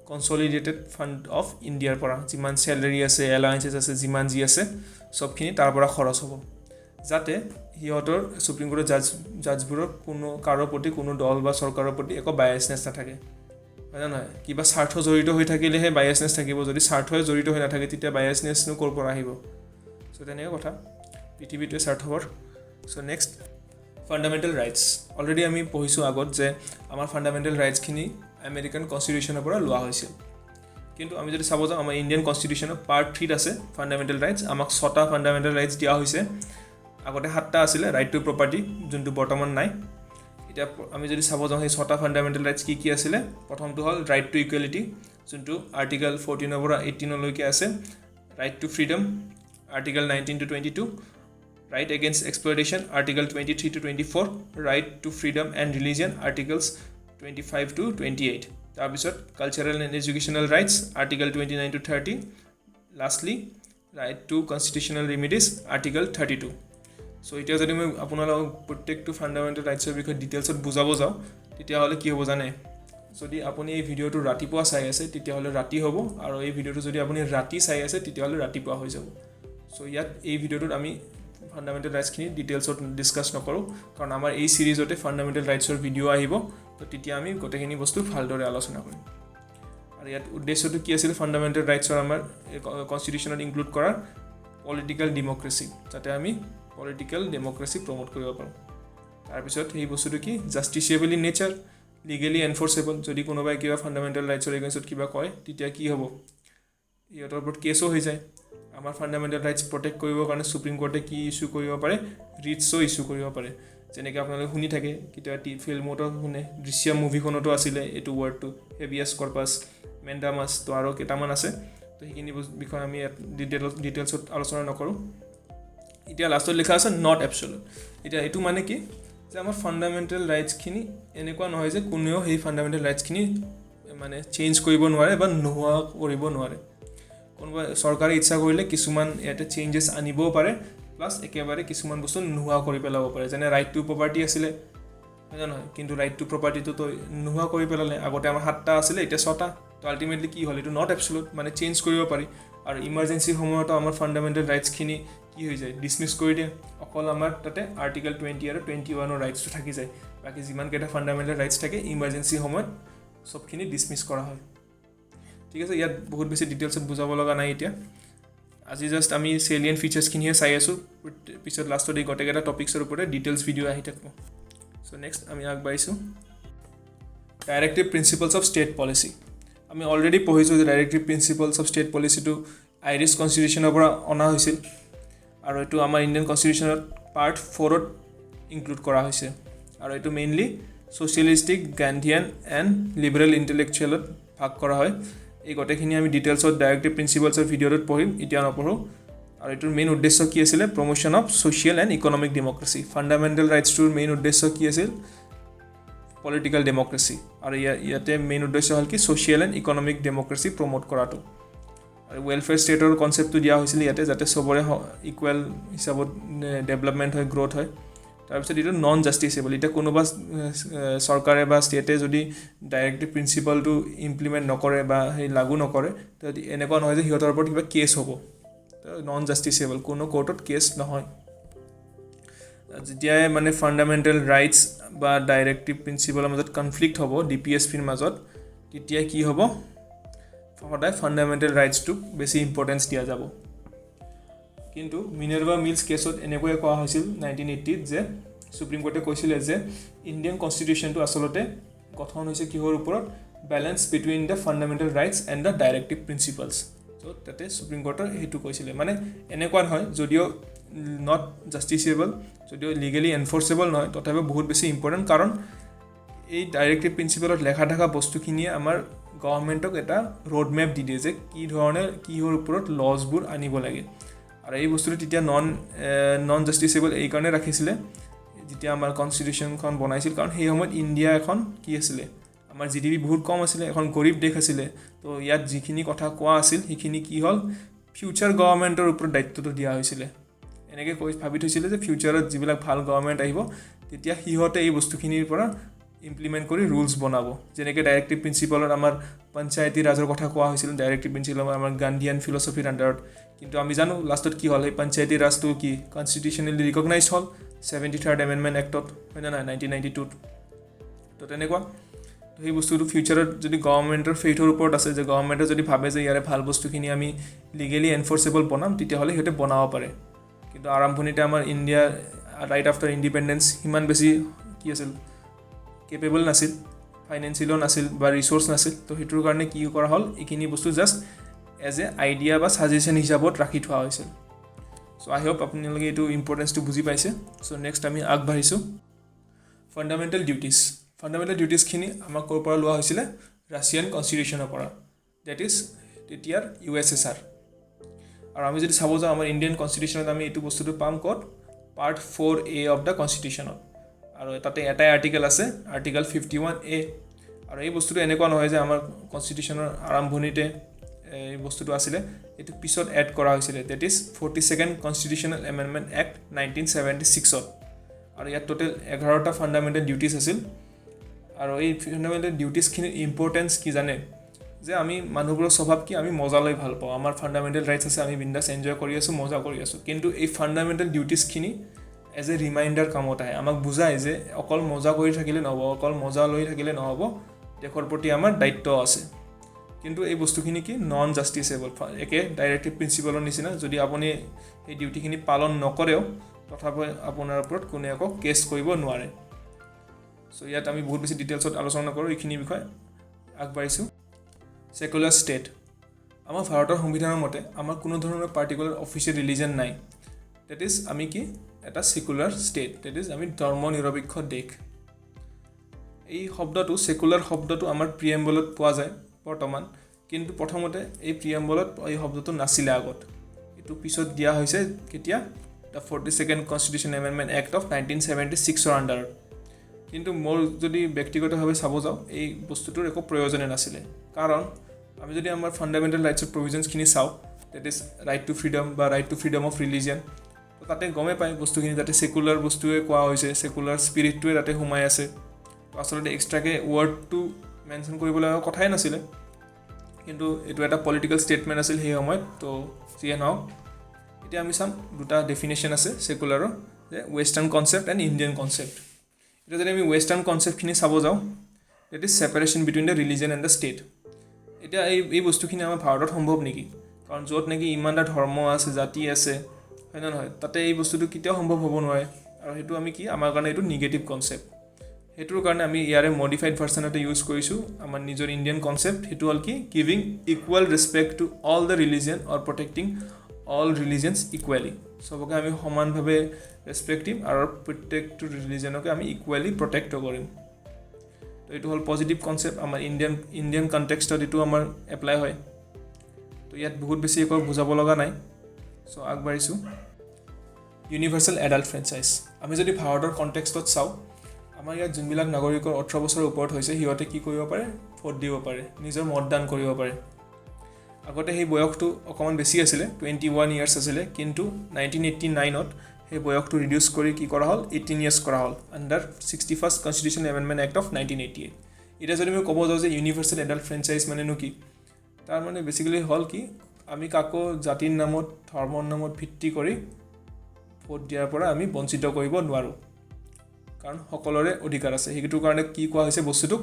কনচলিডেটেড ফাণ্ড অফ ইণ্ডিয়াৰ পৰা যিমান চেলাৰী আছে এলাৱেঞ্চেছ আছে যিমান যি আছে চবখিনি তাৰ পৰা খৰচ হ'ব যাতে সিহঁতৰ সুপ্ৰিম কোৰ্টৰ জাজবোৰৰ কোনো কাৰো প্ৰতি কোনো দল বা চৰকাৰৰ প্ৰতি একো বায়াছনেছ নাথাকে হয় নহয় কিবা স্বাৰ্থ জড়িত হৈ থাকিলেহে বায়াছনেছ থাকিব যদি স্বাৰ্থই জড়িত হৈ নাথাকে তেতিয়া বায়াছনেছনো ক'ৰ পৰা আহিব চ' তেনেকুৱা কথা পৃথিৱীটোৱে স্বাৰ্থপৰ চ' নেক্সট ফাণ্ডামেণ্টেল ৰাইটছ অলৰেডি আমি পঢ়িছোঁ আগত যে আমাৰ ফাণ্ডামেণ্টেল ৰাইটছখিনি আমেৰিকান কনষ্টিটিউশ্যনৰ পৰা লোৱা হৈছিল কিন্তু আমি যদি চাব যাওঁ আমাৰ ইণ্ডিয়ান কনষ্টিটিউশ্যনৰ পাৰ্ট 3ত আছে ফাণ্ডামেণ্টেল ৰাইটছ আমাক 6টা ফাণ্ডামেণ্টেল ৰাইটছ দিয়া হৈছে আগতে 7টা আছিলে ৰাইট টু প্ৰপাৰ্টি যোনটো বৰ্তমান নাই এতিয়া আমি যদি চাব যাওঁ সেই 6টা ফাণ্ডামেণ্টেল ৰাইটছ কি আছিলে প্ৰথমটো হ'ল ৰাইট টু ইকুৱেলিটি যোনটো আৰ্টিকল 14 পৰা 18 লৈকে আছে right to freedom article 19 to 22 right against exploitation article 23 to 24 right to freedom and religion articles 25 to 28 তাৰপিছত cultural and educational rights article 29 to 30 lastly right to constitutional remedies article 32 so এতিয়া যদি মই আপোনালোকক প্ৰত্যেকটো fundamental ৰাইটছৰ বিষয়ে ডিটেইলছত বুজাব যাওঁ তেতিয়াহ'লে কি হ'ব জানে যদি আপুনি এই ভিডিঅ'টো ৰাতিপুৱা চাই আছে তেতিয়াহ'লে ৰাতি হ'ব আৰু এই ভিডিঅ'টো যদি আপুনি ৰাতি চাই আছে তেতিয়াহ'লে ৰাতিপুৱা হৈ যাব চ' ইয়াত এই ভিডিঅ'টোত আমি ফাণ্ডামেণ্টেল ৰাইটছখিনি ডিটেইলছত ডিছকাছ নকৰোঁ কাৰণ আমাৰ এই ছিৰিজতে ফাণ্ডামেণ্টেল ৰাইটছৰ ভিডিঅ' আহিব তো তেতিয়া আমি গোটেইখিনি বস্তু ভালদৰে আলোচনা কৰিম আৰু ইয়াত উদ্দেশ্যটো কি আছিল ফাণ্ডামেণ্টেল ৰাইটছৰ আমাৰ কনষ্টিটিউশ্যনত ইনক্লুড কৰাৰ পলিটিকেল ডেম'ক্ৰেচি যাতে আমি পলিটিকেল ডেম'ক্ৰেচি প্ৰমোট কৰিব পাৰোঁ তাৰপিছত সেই বস্তুটো কি জাষ্টিচিয়েবল ইন নেচাৰ লিগেলি এনফৰ্চেবল যদি কোনোবাই কিবা ফাণ্ডামেণ্টেল ৰাইটছৰ এগেইনষ্টত কিবা কয় তেতিয়া কি হ'ব ইহঁতৰ ওপৰত কেছো হৈ যায় আমাৰ ফাণ্ডামেণ্টেল ৰাইটছ প্ৰটেক্ট কৰিবৰ কাৰণে সুপ্ৰিম কোৰ্টে কি ইছ্যু কৰিব পাৰে ৰিটছো ইছ্যু কৰিব পাৰে যেনেকৈ আপোনালোকে শুনি থাকে কেতিয়াবা ফিল্মতো শুনে দৃশ্যম মুভিখনতো আছিলে এইটো ৱৰ্ডটো হেভিয়াছ কৰ্পাছ মেণ্ডামাছ তো আৰু কেইটামান আছে তো সেইখিনি বিষয়ে আমি ডিটেইলছত আলোচনা নকৰোঁ এতিয়া লাষ্টত লিখা আছে নট এবছলুট এতিয়া এইটো মানে কি যে আমাৰ ফাণ্ডামেণ্টেল ৰাইটছখিনি এনেকুৱা নহয় যে কোনেও সেই ফাণ্ডামেণ্টেল ৰাইটছখিনি মানে চেঞ্জ কৰিব নোৱাৰে বা নোহোৱা কৰিব নোৱাৰে কোনোবা চৰকাৰে ইচ্ছা কৰিলে কিছুমান ইয়াতে চেঞ্জেছ আনিবও পাৰে প্লাছ একেবাৰে কিছুমান বস্তু নোহোৱা কৰি পেলাব পাৰে যেনে ৰাইট টু প্ৰপাৰ্টি আছিলে হয় নহয় কিন্তু ৰাইট টু প্ৰপাৰ্টিটোতো নোহোৱা কৰি পেলালে আগতে আমাৰ 7টা আছিলে এতিয়া 6টা তো আল্টিমেটলি কি হ'ল এইটো নট এবছলুট মানে চেঞ্জ কৰিব পাৰি আৰু ইমাৰ্জেঞ্চিৰ সময়তো আমাৰ ফাণ্ডামেণ্টেল ৰাইটছখিনি কি হৈ যায় ডিছমিছ কৰি দিয়ে অকল আমাৰ তাতে আৰ্টিকল 20 আৰু 21ৰ ৰাইটছটো থাকি যায় বাকী যিমানকেইটা ফাণ্ডামেণ্টেল ৰাইটছ থাকে ইমাৰ্জেঞ্চি সময়ত চবখিনি ডিছমিছ কৰা হয় ঠিক আছে ইয়াত বহুত বেছি ডিটেইলছত বুজাব লগা নাই এতিয়া আজি জাষ্ট আমি চেলিয়েণ্ট ফিচাৰ্ছখিনিহে চাই আছোঁ পিছত লাষ্টত এই গোটেইকেইটা টপিক্সৰ ওপৰতে ডিটেইলছ ভিডিঅ' আহি থাকিব চ' নেক্সট আমি আগবাঢ়িছোঁ directive principles of state policy আমি অলৰেডি পঢ়িছোঁ যে ডাইৰেক্টিভ প্ৰিন্সিপলছ অফ ষ্টেট পলিচিটো আইৰিছ কনষ্টিটিউশ্যনৰ পৰা অনা হৈছিল আৰু এইটো আমাৰ ইণ্ডিয়ান কনষ্টিটিউশ্যনত পাৰ্ট 4ত ইনক্লুড কৰা হৈছে আৰু এইটো mainly socialistic Gandhian and liberal ইণ্টেলেকচুৱেলত ভাগ কৰা হয় এই গোটেইখিনি আমি ডিটেইলছত ডাইৰেক্টিভ প্ৰিন্সিপলছৰ ভিডিঅ'টোত পঢ়িম এতিয়া নপঢ়োঁ আৰু এইটোৰ মেইন উদ্দেশ্য কি আছিলে promotion of social and economic democracy fundamental ৰাইটছটোৰ মেইন উদ্দেশ্য কি আছিল পলিটিকেল ডেম'ক্ৰেচি আৰু ইয়াতে মেইন উদ্দেশ্য হ'ল কি social and economic democracy promote কৰাটো আৰু ৱেলফেয়াৰ ষ্টেটৰ কনচেপ্টটো দিয়া হৈছিল ইয়াতে যাতে চবৰে ইকুৱেল হিচাপত ডেভেলপমেণ্ট হয় গ্ৰ'থ হয় তাৰপিছত এইটো নন জাষ্টিচেবল এতিয়া কোনোবা চৰকাৰে বা ষ্টেটে যদি ডাইৰেক্টিভ প্ৰিন্সিপলটো ইমপ্লিমেণ্ট নকৰে বা সেই লাগু নকৰে তো এনেকুৱা নহয় যে সিহঁতৰ ওপৰত কিবা কেছ হ'ব নন জাষ্টিচেবল কোনো কোৰ্টত কেছ নহয় যেতিয়াই মানে ফাণ্ডামেণ্টেল ৰাইটছ বা ডাইৰেক্টিভ প্ৰিন্সিপলৰ মাজত কনফ্লিক্ট হ'ব DPSPৰ মাজত তেতিয়া কি হ'ব সদায় ফাণ্ডামেণ্টেল ৰাইটছটোক বেছি ইম্পৰ্টেঞ্চ দিয়া যাব কিন্তু মিনাৰ্ভা মিলছ কেছত এনেকৈয়ে কোৱা হৈছিল 1980ত যে সুপ্ৰিম কোৰ্টে কৈছিলে যে ইণ্ডিয়ান কনষ্টিটিউশ্যনটো আচলতে গঠন হৈছে কিহৰ ওপৰত balance between the fundamental rights and the directive principles so' তাতে সুপ্ৰিম কোৰ্টৰ সেইটো কৈছিলে মানে এনেকুৱা নহয় যদিও নট জাষ্টিচেবল যদিও লিগেলি এনফৰ্চেবল নহয় তথাপিও বহুত বেছি ইম্পৰ্টেণ্ট কাৰণ এই ডাইৰেক্টিভ প্ৰিন্সিপলত লেখা থকা বস্তুখিনিয়ে আমাৰ গভৰ্ণমেণ্টক এটা ৰোড মেপ দি দিয়ে যে কি ধৰণে কিহৰ ওপৰত লজবোৰ আনিব লাগে আৰু এই বস্তুটো তেতিয়া নন জাষ্টিচেবল এই কাৰণে ৰাখিছিলে যেতিয়া আমাৰ কনষ্টিটিউশ্যনখন বনাইছিল কাৰণ সেই সময়ত ইণ্ডিয়া এখন কি আছিলে আমাৰ GDP বহুত কম আছিলে এখন গৰীব দেশ আছিলে তো ইয়াত যিখিনি কথা কোৱা আছিল সেইখিনি কি হ'ল ফিউচাৰ গভৰ্ণমেণ্টৰ ওপৰত দায়িত্বটো দিয়া হৈছিলে এনেকৈ ভাবি থৈছিলে যে ফিউচাৰত যিবিলাক ভাল গভৰ্ণমেণ্ট আহিব তেতিয়া সিহঁতে এই বস্তুখিনিৰ পৰা ইমপ্লিমেণ্ট কৰি ৰুলছ বনাব, যেনেকৈ ডাইৰেক্টিভ প্ৰিন্সিপালত আমাৰ পঞ্চায়তী ৰাজৰ কথা কোৱা হৈছিল, ডাইৰেক্টিভ প্ৰিন্সিপাল আমাৰ গান্ধীয়ান ফিলচফিৰ আণ্ডাৰত। কিন্তু আমি জানো লাষ্টত কি হ'ল, সেই পঞ্চায়তী ৰাজটো কি কনষ্টিটিউশ্যনেলি ৰিকগনাইজ হ'ল 73rd এমেণ্ডমেণ্ট এক্টত, হয় নে নহয় 1992ত। তো তেনেকুৱা তো সেই বস্তুটো ফিউচাৰত যদি গভৰ্ণমেণ্টৰ ফেইথৰ ওপৰত আছে, যে গভৰ্ণমেণ্টে যদি ভাবে যে ইয়াৰে ভাল বস্তুখিনি আমি লিগেলি এনফৰ্চেবল বনাম, তেতিয়াহ'লে সিহঁতে বনাব পাৰে। কিন্তু আৰম্ভণিতে আমাৰ ইণ্ডিয়া ৰাইট আফটাৰ ইণ্ডিপেণ্ডেঞ্চ সিমান বেছি কি আছিল, কেপেবল নাছিল, ফাইনেন্সিয়েলিও নাছিল বা ৰিচোৰ্চ নাছিল। তো সেইটোৰ কাৰণে কি কৰা হ'ল, এইখিনি বস্তু জাষ্ট এজ এ আইডিয়া বা ছাজেশ্যন হিচাপত ৰাখি থোৱা হৈছিল। চ' আই হোপ আপোনালোকে এইটো ইম্পৰ্টেঞ্চটো বুজি পাইছে। চ' নেক্সট আমি আগবাঢ়িছোঁ ফাণ্ডামেণ্টেল ডিউটিছ। ফাণ্ডামেণ্টেল ডিউটিছখিনি আমাক ক'ৰ পৰা লোৱা হৈছিলে, ৰাছিয়ান কনষ্টিটিউশ্যনৰ পৰা, ডেট ইজ তেতিয়াৰ USSR। আৰু আমি যদি চাব যাওঁ আমাৰ ইণ্ডিয়ান কনষ্টিটিউশ্যনত আমি এইটো বস্তুটো পাম ক'ত, পাৰ্ট 4A অফ দ্য কনষ্টিটিউশ্যনত। আৰু তাতে এটাই আৰ্টিকেল আছে, আৰ্টিকেল 51A। আৰু এই বস্তুটো এনেকুৱা নহয় যে আমাৰ কনষ্টিটিউশ্যনৰ আৰম্ভণিতে এই বস্তুটো আছিলে, এইটো পিছত এড কৰা হৈছিলে, that is 42nd constitutional amendment act 1976ত। আৰু ইয়াত টোটেল 11টা ফাণ্ডামেণ্টেল ডিউটিছ আছিল। আৰু এই ফাণ্ডামেণ্টেল ডিউটিছখিনিৰ ইম্পৰ্টেঞ্চ কি জানে, যে আমি মানুহবোৰৰ স্বভাৱ কি, আমি মজা লৈ ভাল পাওঁ, আমাৰ ফাণ্ডামেণ্টেল ৰাইটছ আছে, আমি বিন্দাছ এনজয় কৰি আছোঁ, মজা কৰি আছোঁ। কিন্তু এই ফাণ্ডামেণ্টেল ডিউটিছখিনি এজ এ ৰিমাইণ্ডাৰ কামত আহে, আমাক বুজায় যে অকল মজা কৰি থাকিলে নহ'ব, অকল মজা লৈ থাকিলে নহ'ব, দেশৰ প্ৰতি আমাৰ দায়িত্ব আছে। কিন্তু এই বস্তুখিনি কি নন জাষ্টিচেবল, একে ডাইৰেক্টিভ প্ৰিন্সিপালৰ নিচিনা, যদি আপুনি সেই ডিউটিখিনি পালন নকৰেও তথাপি আপোনাৰ ওপৰত কোনে একো কেছ কৰিব নোৱাৰে। চ' ইয়াত আমি বহুত বেছি ডিটেইলছত আলোচনা নকৰোঁ, এইখিনি বিষয়ে আগবাঢ়িছোঁ। Secular state. আমাৰ ভাৰতৰ সংবিধানৰ মতে আমাৰ কোনো ধৰণৰ পাৰ্টিকুলাৰ অফিচিয়েল ৰিলিজন নাই, ডেট ইজ আমি কি এটা ছেকুলাৰ ষ্টেট, ডেট ইজ আমি ধৰ্ম নিৰপেক্ষ দেশ। এই শব্দটো ছেকুলাৰ শব্দটো আমাৰ প্ৰিএম্বলত পোৱা যায় বৰ্তমান, কিন্তু প্ৰথমতে এই প্ৰিএম্বলত এই শব্দটো নাছিলে আগত, এইটো পিছত দিয়া হৈছে কেতিয়া, the 42nd constitution amendment act of 1976ৰ আণ্ডাৰত। কিন্তু মোৰ যদি ব্যক্তিগতভাৱে চাব যাওঁ এই বস্তুটোৰ একো প্ৰয়োজনে নাছিলে, কাৰণ আমি যদি আমাৰ ফাণ্ডামেণ্টেল ৰাইটছৰ প্ৰভিজনছখিনি চাওঁ, that is right to freedom বা right to freedom of religion, তো তাতে গমেই পায় বস্তুখিনি তাতে ছেকুলাৰ বস্তুৱে কোৱা হৈছে, ছেকুলাৰ স্পিৰিটটোৱে তাতে সোমাই আছে। তো আচলতে এক্সট্ৰাকৈ ৱৰ্ডটো মেনশ্যন কৰিবলৈ কথাই নাছিলে, কিন্তু এইটো এটা পলিটিকেল ষ্টেটমেণ্ট আছিল সেই সময়ত। তো যিয়ে নহওক, এতিয়া আমি চাম দুটা ডেফিনেশ্যন আছে ছেকুলাৰৰ, যে western concept and Indian concept. এতিয়া যদি আমি ৱেষ্টাৰ্ণ কনচেপ্টখিনি চাব যাওঁ, that is separation between the religion and the state. এতিয়া এই বস্তুখিনি আমাৰ ভাৰতত সম্ভৱ নেকি, কাৰণ য'ত নেকি ইমানটা ধৰ্ম আছে, জাতি আছে, হয় নে নহয়, তাতে এই বস্তুটো কেতিয়াও সম্ভৱ হ'ব নোৱাৰে। আৰু সেইটো আমি কি, আমাৰ কাৰণে এইটো নিগেটিভ কনচেপ্ট। সেইটোৰ কাৰণে আমি ইয়াৰে মডিফাইড ভাৰ্চন এটা ইউজ কৰিছোঁ আমাৰ নিজৰ ইণ্ডিয়ান কনচেপ্ট। সেইটো হ'ল কি, giving equal respect to all the religion or protecting all religions equally. চবকে আমি সমানভাৱে ৰেচপেক্ট দিম আৰু প্ৰত্যেকটো ৰিলিজনকে আমি ইকুৱেলি প্ৰটেক্টো কৰিম। তো এইটো হ'ল পজিটিভ কনচেপ্ট, আমাৰ ইণ্ডিয়ান কনটেক্সটত এইটো আমাৰ এপ্লাই হয়। তো ইয়াত বহুত বেছি একো বুজাব লগা নাই। চ' আগবাঢ়িছোঁ। Universal adult franchise. আমি যদি ভাৰতৰ কনটেক্সটত চাওঁ, আমাৰ ইয়াত যোনবিলাক নাগৰিকৰ 18 বছৰৰ ওপৰত হৈছে, সিহঁতে কি কৰিব পাৰে, ভোট দিব পাৰে, নিজৰ মতদান কৰিব পাৰে। আগতে সেই বয়সটো অকণমান বেছি আছিলে, 21 ইয়াৰ্ছ আছিলে, কিন্তু 1989ত সেই বয়সটো ৰিডিউচ কৰি কি কৰা হ'ল, 18 ইয়াৰ্ছ কৰা হ'ল under 61st constitution amendment act of 1988। এতিয়া যদি মই ক'ব যাওঁ যে ইউনিভাৰ্চেল এডাল্ট ফ্ৰেঞ্চাইজ মানেনো কি, তাৰ মানে বেছিকেলি হ'ল কি, আমি কাকো জাতিৰ নামত ধৰ্মৰ নামত ভিত্তি কৰি ভোট দিয়াৰ পৰা আমি বঞ্চিত কৰিব নোৱাৰোঁ, কাৰণ সকলোৰে অধিকাৰ আছে। সেইটোৰ কাৰণে কি কোৱা হৈছে, বস্তুটোক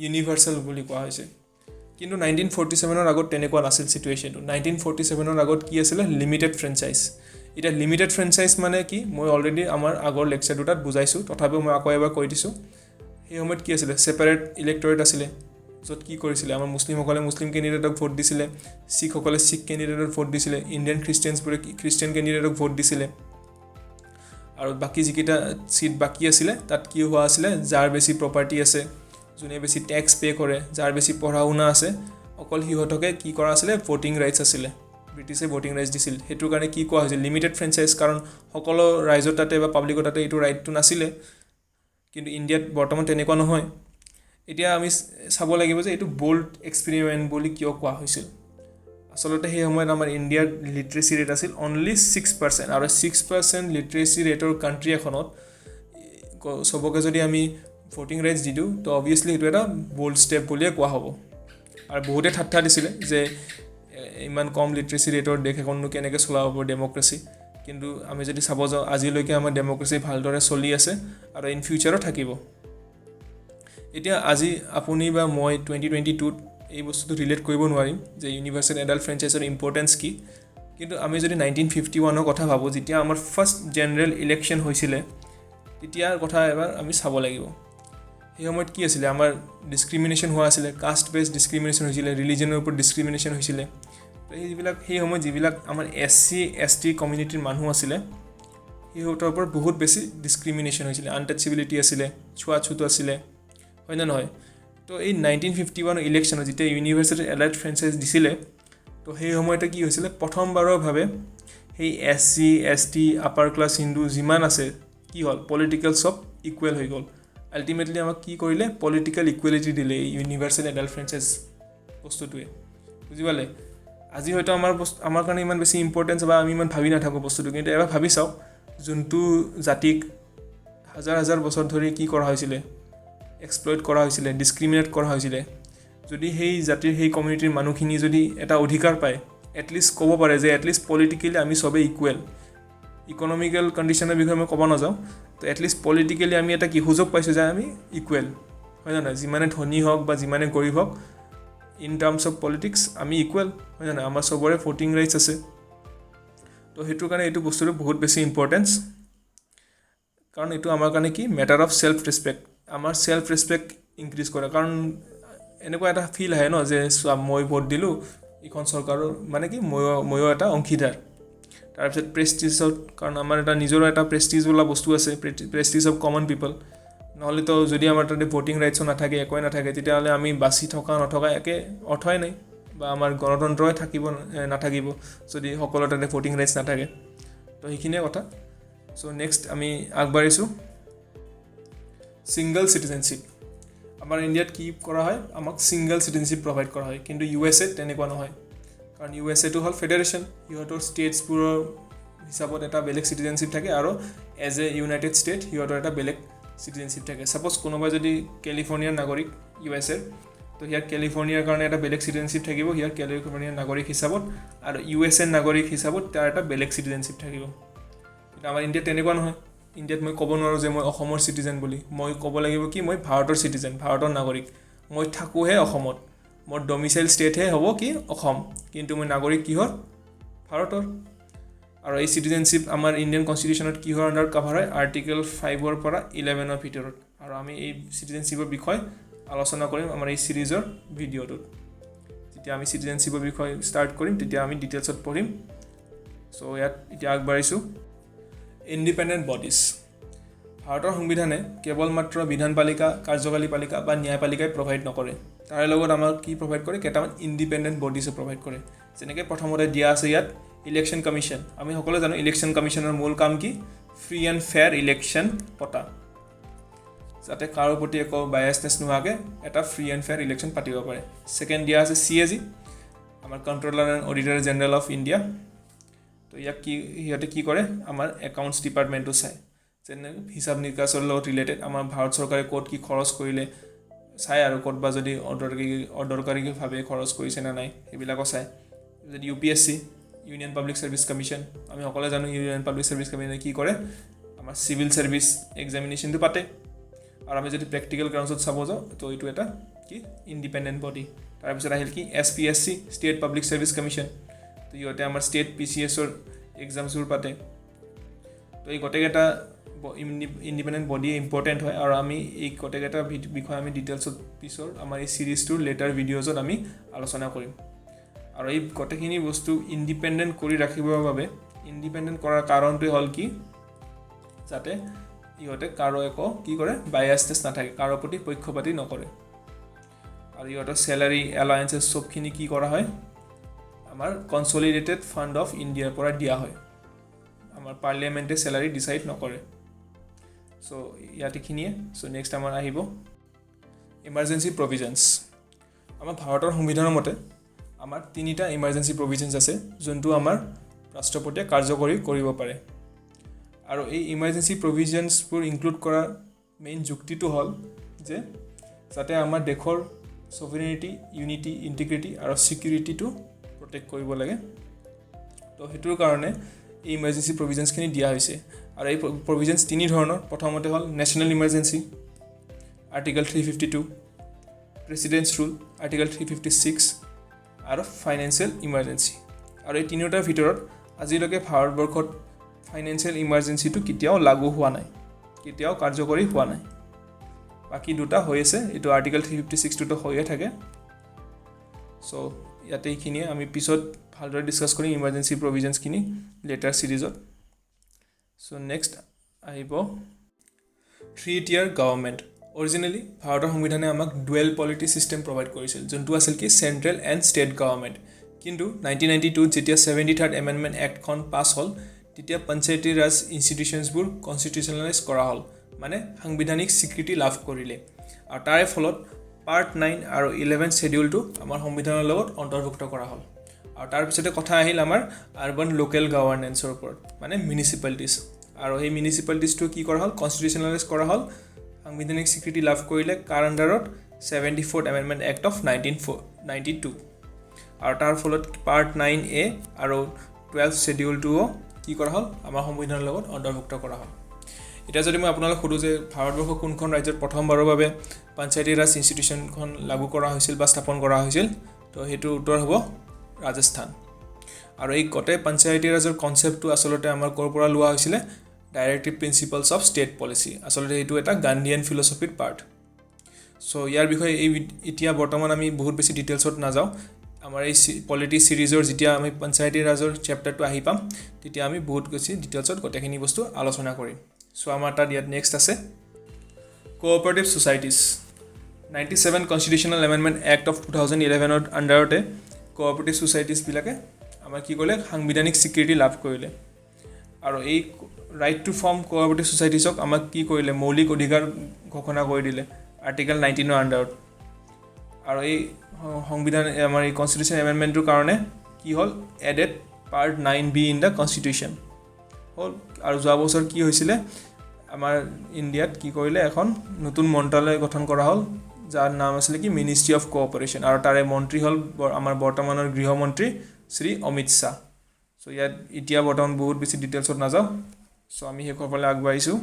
ইউনিভাৰ্চেল বুলি কোৱা হৈছে। কিন্তু 1947ৰ আগত তেনেকুৱা নাছিল চিটুৱেশ্যনটো। 1947ৰ আগত কি আছিলে, লিমিটেড ফ্ৰেঞ্চাইজ। এতিয়া লিমিটেড ফ্ৰেঞ্চাইজ মানে কি, মই অলৰেডি আমাৰ আগৰ লেকচাৰ দুটাত বুজাইছোঁ, তথাপিও মই আকৌ এবাৰ কৈ দিছোঁ। সেই সময়ত কি আছিলে, ছেপাৰেট ইলেক্টৰেট আছিলে, য'ত কি কৰিছিলে, আমাৰ মুছলিমসকলে মুছলিম কেণ্ডিডেটক ভোট দিছিলে, শিখসকলে শিখ কেণ্ডিডেটক ভোট দিছিলে, ইণ্ডিয়ান খ্ৰীষ্টিয়ানছবোৰে খ্ৰীষ্টিয়ান কেণ্ডিডেটক ভোট দিছিলে। আৰু বাকী যিকেইটা চিট বাকী আছিলে, তাত কি হোৱা আছিলে, যাৰ বেছি প্ৰপাৰ্টি আছে, যোনে বেছি টেক্স পে' কৰে, যাৰ বেছি পঢ়া শুনা আছে, অকল সিহঁতকে কি কৰা আছিলে, ভোটিং ৰাইটছ আছিলে, ব্ৰিটিছে ভোটিং ৰাইটছ দিছিল। সেইটোৰ কাৰণে কি কোৱা হৈছিল, লিমিটেড ফ্ৰেঞ্চাইজ, কাৰণ সকলো ৰাইজৰ তাতে বা পাব্লিকৰ তাতে এইটো ৰাইটটো নাছিলে। কিন্তু ইণ্ডিয়াত বৰ্তমান তেনেকুৱা নহয়। এতিয়া আমি চাব লাগিব যে এইটো বোল্ড এক্সপেৰিমেণ্ট বুলি কিয় কোৱা হৈছিল। আচলতে সেই সময়ত আমাৰ ইণ্ডিয়াৰ লিটাৰেচি ৰেট আছিল অনলি 6% আৰু 6% লিটাৰেচি ৰেটৰ কাণ্ট্ৰি এখনত চবকে যদি আমি ভোটিং ৰাইটছ দি দিওঁ তো অবভিয়াছলি সেইটো এটা বল্ড ষ্টেপ বুলিয়ে কোৱা হ'ব আৰু বহুতে ঠাট্টা দিছিলে যে ইমান কম লিটাৰেচি ৰেটৰ দেশ এখননো কেনেকৈ চলাব হ'ব ডেম'ক্ৰেচি কিন্তু আমি যদি চাব যাওঁ আজিলৈকে আমাৰ ডেম'ক্ৰেচি ভালদৰে চলি আছে আৰু ইন ফিউচাৰো থাকিব এতিয়া আজি আপুনি বা মই 2022ত এই বস্তুটো ৰিলেট কৰিব নোৱাৰিম যে ইউনিভাৰ্চেল এডাল্ট ফ্ৰেঞ্চাইজৰ ইম্পৰ্টেঞ্চ কি কিন্তু আমি যদি 1951ৰ কথা ভাবোঁ যেতিয়া আমাৰ ফাৰ্ষ্ট জেনেৰেল ইলেকশ্যন হৈছিলে তেতিয়াৰ কথা এবাৰ আমি চাব লাগিব সেই সময়ত কি আছিলে আমাৰ ডিছক্ৰিমিনেশ্যন হোৱা আছিলে কাষ্ট বেছ ডিছক্ৰিমিনেশ্যন হৈছিলে ৰিলিজনৰ ওপৰত ডিছক্ৰিমিনেশ্যন হৈছিলে সেই সময়ত যিবিলাক আমাৰ SC ST কমিউনিটিৰ মানুহ আছিলে সিহঁতৰ ওপৰত বহুত বেছি ডিছক্ৰিমিনেশ্যন হৈছিলে আনটাচেবিলিটি আছিলে ছুৱাছুত আছিলে হয় নে নহয় তো এই 1951 ইলেকশ্যনত যেতিয়া ইউনিভাৰ্চিটি এডাল্ট ফ্ৰেঞ্চাইজ দিছিলে তো সেই সময়তে কি হৈছিলে প্ৰথমবাৰৰ ভাৱে সেই SC ST upper class Hindu যিমান আছে কি হ'ল পলিটিকেল চব ইকুৱেল হৈ গ'ল আল্টিমেটলি আমাক কি কৰিলে পলিটিকেল ইকুৱেলিটি দিলে এই ইউনিভাৰ্চেল এডাল্ট ফ্ৰেঞ্চাইজ বস্তুটোৱে বুজি পালে আজি হয়তো আমাৰ কাৰণে ইমান বেছি ইম্পৰ্টেঞ্চ বা আমি ইমান ভাবি নাথাকোঁ বস্তুটো কিন্তু এবাৰ ভাবি চাওক যোনটো জাতিক হাজাৰ হাজাৰ বছৰ ধৰি কি কৰা হৈছিলে এক্সপ্লইট কৰা হৈছিলে ডিছক্ৰিমিনেট কৰা হৈছিলে যদি সেই জাতিৰ সেই কমিউনিটিৰ মানুহখিনি যদি এটা অধিকাৰ পায় এটলিষ্ট ক'ব পাৰে যে এটলিষ্ট পলিটিকেলি আমি চবেই ইকুৱেল ইকনমিকেল কণ্ডিশ্যনৰ বিষয়ে মই ক'ব নাযাওঁ তো এটলিষ্ট পলিটিকেলি আমি এটা কি সুযোগ পাইছোঁ যে আমি ইকুৱেল হয় নে নহয় যিমানে ধনী হওক বা যিমানে গৰীব হওক ইন টাৰ্মছ অফ পলিটিক্স আমি ইকুৱেল হয় নে নহয় আমাৰ চবৰে ভোটিং ৰাইটছ আছে তো সেইটোৰ কাৰণে এইটো বস্তুটো বহুত বেছি ইম্পৰ্টেঞ্চ কাৰণ এইটো আমাৰ কাৰণে কি মেটাৰ অফ ছেল্ফ ৰেছপেক্ট আমাৰ ছেল্ফ ৰেছপেক্ট ইনক্ৰিজ কৰে কাৰণ এনেকুৱা এটা ফিল আহে ন যে মই ভোট দিলোঁ এইখন চৰকাৰৰ মানে কি ময়ো এটা অংশীদাৰ তাৰপিছত প্ৰেষ্টিজত কাৰণ আমাৰ এটা নিজৰো এটা প্ৰেষ্টিজ বোলা বস্তু আছে প্ৰেষ্টিজ অফ কমন পিপল নহ'লেতো যদি আমাৰ তাতে ভোটিং ৰাইটছো নাথাকে একোৱে নাথাকে তেতিয়াহ'লে আমি বাচি থকা নথকা একে অৰ্থই নাই বা আমাৰ গণতন্ত্ৰই নাথাকিব যদি সকলোৰে তাতে ভোটিং ৰাইটছ নাথাকে তো সেইখিনিয়ে কথা চ' নেক্সট আমি আগবাঢ়িছোঁ ছিংগল চিটিজেনশ্বিপ আমাৰ ইণ্ডিয়াত কি কৰা হয় আমাক ছিংগল চিটিজেনশ্বিপ প্ৰভাইড কৰা হয় কিন্তু USA তেনেকুৱা নহয় কাৰণ USAটো হ'ল ফেডাৰেশ্যন সিহঁতৰ ষ্টেটছবোৰৰ হিচাপত এটা বেলেগ চিটিজেনশ্বিপ থাকে আৰু এজ এ ইউনাইটেড ষ্টেট সিহঁতৰ এটা বেলেগ চিটিজেনশ্বিপ থাকে ছাপ'জ কোনোবাই যদি কেলিফৰ্ণিয়াৰ নাগৰিক USA তো সিয়াৰ কেলিফৰ্ণিয়াৰ কাৰণে এটা বেলেগ চিটিজেনশ্বিপ থাকিব সিয়াৰ কেলিফৰ্ণিয়াৰ নাগৰিক হিচাপত আৰু USA নাগৰিক হিচাপত তাৰ এটা বেলেগ চিটিজেনশ্বিপ থাকিব কিন্তু আমাৰ ইণ্ডিয়াত তেনেকুৱা নহয় ইণ্ডিয়াত মই ক'ব নোৱাৰোঁ যে মই অসমৰ চিটিজেন বুলি মই ক'ব লাগিব কি মই ভাৰতৰ চিটিজেন ভাৰতৰ নাগৰিক মই থাকোঁহে অসমত মোৰ ডমিচাইল ষ্টেটহে হ'ব কি অসম কিন্তু মই নাগৰিক কিহৰ ভাৰতৰ আৰু এই চিটিজেনশ্বিপ আমাৰ ইণ্ডিয়ান কনষ্টিটিউশ্যনত কিহৰ আণ্ডাৰত কাভাৰ হয় আৰ্টিকেল 5ৰ পৰা 11ৰ ভিতৰত আৰু আমি এই চিটিজেনশ্বিপৰ বিষয়ে আলোচনা কৰিম আমাৰ এই ছিৰিজৰ ভিডিঅ'টোত যেতিয়া আমি চিটিজেনশ্বিপৰ বিষয়ে ষ্টাৰ্ট কৰিম তেতিয়া আমি ডিটেইলছত পঢ়িম চ' ইয়াত এতিয়া আগবাঢ়িছোঁ ইণ্ডিপেণ্ডেণ্ট বডিজ ভাৰতৰ সংবিধানে কেৱল মাত্ৰ বিধানপালিকা কাৰ্যকাৰী পালিকা বা ন্যায়পালিকাই প্ৰভাইড নকৰে তাৰে লগত আমাক কি প্ৰভাইড কৰে কেইটামান ইণ্ডিপেণ্ডেণ্ট বডিজে প্ৰভাইড কৰে যেনেকৈ প্ৰথমতে দিয়া আছে ইয়াত ইলেকশ্যন কমিশ্যন আমি সকলোৱে জানো ইলেকশ্যন কমিশ্যনৰ মূল কাম কি ফ্ৰী এণ্ড ফেয়াৰ ইলেকশ্যন পতা যাতে কাৰো প্ৰতি একো বায়াছনেছ নোহোৱাকৈ এটা ফ্ৰী এণ্ড ফেয়াৰ ইলেকশ্যন পাতিব পাৰে ছেকেণ্ড দিয়া আছে CAG আমাৰ controller and auditor general of India তো ইয়াক কি সিহঁতে কি কৰে আমাৰ একাউণ্টছ ডিপাৰ্টমেণ্টটো চায় যেনে হিচাপ নিকাচৰ লগত ৰিলেটেড আমাৰ ভাৰত চৰকাৰে ক'ত কি খৰচ কৰিলে চায় আৰু ক'ত বা যদি অদৰকাৰীভাৱে খৰচ কৰিছে নে নাই সেইবিলাকো চায় যদি UPSC union public service commission আমি সকলোৱে জানো ইউনিয়ন পাব্লিক ছাৰ্ভিচ কমিশ্যনে কি কৰে আমাৰ চিভিল ছাৰ্ভিচ এক্সামিনেশ্যনটো পাতে আৰু আমি যদি প্ৰেক্টিকেল গ্ৰাউণ্ডছত চাব যাওঁ তো এইটো এটা কি ইণ্ডিপেণ্ডেণ্ট বডি তাৰপিছত আহিল কি SPSC state public service commission তো ইহঁতে আমাৰ ষ্টেট PCSৰ এক্সামছবোৰ পাতে তো এই গোটেইকেইটা ইণ্ডিপেণ্ডেণ্ট বডি ইম্পৰ্টেণ্ট হয় আৰু আমি এই গোটেইকেইটা বিষয়ে আমি ডিটেইলছত পিছৰ আমাৰ এই ছিৰিজটোৰ লেটাৰ ভিডিঅ'জত আমি আলোচনা কৰিম আৰু এই গোটেইখিনি বস্তু ইণ্ডিপেণ্ডেণ্ট কৰি ৰাখিবৰ বাবে ইণ্ডিপেণ্ডেণ্ট কৰাৰ কাৰণটোৱে হ'ল কি যাতে ইহঁতে কাৰো একো কি কৰে বায়াছনেছ নাথাকে কাৰো প্ৰতি পক্ষপাতি নকৰে আৰু ইহঁতৰ চেলাৰী এলায়েন্সেছ চবখিনি কি কৰা হয় আমাৰ কনচলিডেটেড ফাণ্ড অফ ইণ্ডিয়াৰ পৰা দিয়া হয় আমাৰ পাৰ্লিয়ামেণ্টে চেলাৰী ডিচাইড নকৰে চ' ইয়াত এইখিনিয়ে চ' নেক্সট আমাৰ আহিব ইমাৰ্জেঞ্চি প্ৰভিজনছ আমাৰ ভাৰতৰ সংবিধানৰ মতে আমাৰ তিনিটা ইমাৰ্জেঞ্চি প্ৰভিজনছ আছে যোনটো আমাৰ ৰাষ্ট্ৰপতিয়ে কাৰ্যকৰী কৰিব পাৰে আৰু এই ইমাৰ্জেঞ্চি প্ৰভিজনছবোৰ ইনক্লুড কৰাৰ মেইন যুক্তিটো হ'ল যে যাতে আমাৰ দেশৰ সভেৰেনিটি ইউনিটি ইণ্টিগ্ৰিটি আৰু সিকিউৰিটিটো প্ৰটেক্ট কৰিব লাগে তো হেতুৰ কাৰণে এই ইমাৰ্জেঞ্চি প্ৰভিজনছখিনি দিয়া হৈছে আৰু এই প্ৰভিজনছ তিনি ধৰণৰ প্ৰথমতে হ'ল national emergency article 352 Presidents rule article 356 আৰু ফাইনেন্সিয়েল ইমাৰ্জেঞ্চি আৰু এই তিনিটাৰ ভিতৰত আজিলৈকে ভাৰতবৰ্ষত ফাইনেন্সিয়েল ইমাৰ্জেঞ্চিটো কেতিয়াও লাগু হোৱা নাই কেতিয়াও কাৰ্যকৰী হোৱা নাই বাকি দুটা হৈ আছে এইটো আৰ্টিকল 356 টো হৈয়ে থাকে সো ইয়াতে এইখিনিয়ে আমি পিছত ভালদৰে ডিসকাস কৰিম ইমাৰ্জেঞ্চি প্ৰভিজনছখিনি লেটাৰ সিৰিজত সো নেক্সট আহিব 3-tier গভৰ্ণমেণ্ট অৰিজিনেলি ভাৰতৰ সংবিধানে আমাক ডুৱেল পলিটি সিস্টেম প্ৰভাইড কৰিছিল যোনটো আছিল কি সেন্ট্ৰেল এণ্ড ষ্টেট গভৰ্ণমেণ্ট কিন্তু 1992 যেতিয়া 73rd এমেণ্ডমেণ্ট এক্টখন পাছ হ'ল তেতিয়া পঞ্চায়তী ৰাজ ইনষ্টিটিউচনছবোৰ কনষ্টিটিউচনেলাইজ কৰা হ'ল মানে সাংবিধানিক স্বীকৃতি লাভ কৰিলে আৰু তাৰে ফলত পাৰ্ট 9 আৰু 11 শেডিউলটো আমাৰ সংবিধানৰ লগত অন্তৰ্ভুক্ত কৰা হ'ল আৰু তাৰ পিছতে কথা আহিল আমাৰ আৰবান লোকেল গভৰ্নেন্সৰ ওপৰত মানে মিউনিচিপালিটিজ আৰু এই মিউনিচিপালিটিজটো কি কৰা হ'ল কনষ্টিটিউচনেলাইজ কৰা হ'ল সাংবিধানিক স্বীকৃতি লাভ কৰিলে কাৰ আণ্ডাৰত 74th এমেণ্ডমেণ্ট এক্ট অফ 1992 আৰু তাৰ ফলত পাৰ্ট 9A আৰু 12th শেডিউলটোও কি কৰা হ'ল আমাৰ সংবিধানৰ লগত অন্তৰ্ভুক্ত কৰা হ'ল এটা যদি মই আপোনালোক সুধো যে ভাৰতবৰ্ষৰ কোনখন ৰাজ্যত প্ৰথমবাৰৰ বাবে পঞ্চায়তী ৰাজ ইনষ্টিটিউচনখন লাগু কৰা হৈছিল বা স্থাপন কৰা হৈছিল তো হেতু উত্তৰ হ'ব ৰাজস্থান আৰু এই গটে পঞ্চায়তী ৰাজৰ কনসেপ্টটো আসলতে আমাৰ কৰ পৰা লোৱা হৈছিল directive principles of state policy আসলতে এইটো এটা গান্ধীয়ান ফিলছফিৰ পাৰ্ট সো ইয়াৰ বিষয়ে এই এতিয়া বৰ্তমান আমি বহুত বেছি ডিটেইলছত নাযাওঁ আমাৰ এই পলিটি সিৰিজৰ যেতিয়া আমি পঞ্চায়তী ৰাজৰ চেপ্টাৰটো আহি পাম তেতিয়া আমি বহুত বেছি ডিটেইলছত গটেখিনি বস্তু আলোচনা কৰিম সো আমাৰ তাত ইয়াত নেক্সট আছে cooperative societies 97 constitutional amendment act of 2011 আণ্ডাৰতে কোঅপাৰেটিভ সোসাইটিজ বিলাকে আমাৰ কি কৰিলে সাংবিধানিক স্বীকৃতি লাভ কৰিলে আৰু এই ৰাইট টু ফৰ্ম কোঅপাৰেটিভ সোসাইটিজক আমাক কি কৰিলে মৌলিক অধিকাৰ ঘোষণা কৰি দিলে আৰ্টিকল 19 আণ্ডাৰত আৰু এই সংবিধান আমাৰ এই কনষ্টিটিউচন এমেণ্ডমেণ্টৰ কাৰণে কি হ'ল added part 9B in the constitution হ'ল আৰু যোৱা বছৰ কি হৈছিল আমাৰ ইণ্ডিয়াত কি কৰিলে এখন নতুন মন্ত্ৰালয় গঠন কৰা হ'ল যাৰ নাম আছিল কি মিনিষ্ট্ৰি অফ কোঅপাৰেশ্যন আৰু তাৰে মন্ত্ৰী হ'ল আমাৰ বৰ্তমানৰ গৃহমন্ত্ৰী শ্ৰী অমিত শাহ সো ইয়াত এতিয়া বৰ্তমান বহুত বেছি ডিটেইলছত নাযাওঁ সো আমি হেকৰফালে আগবাঢ়িছোঁ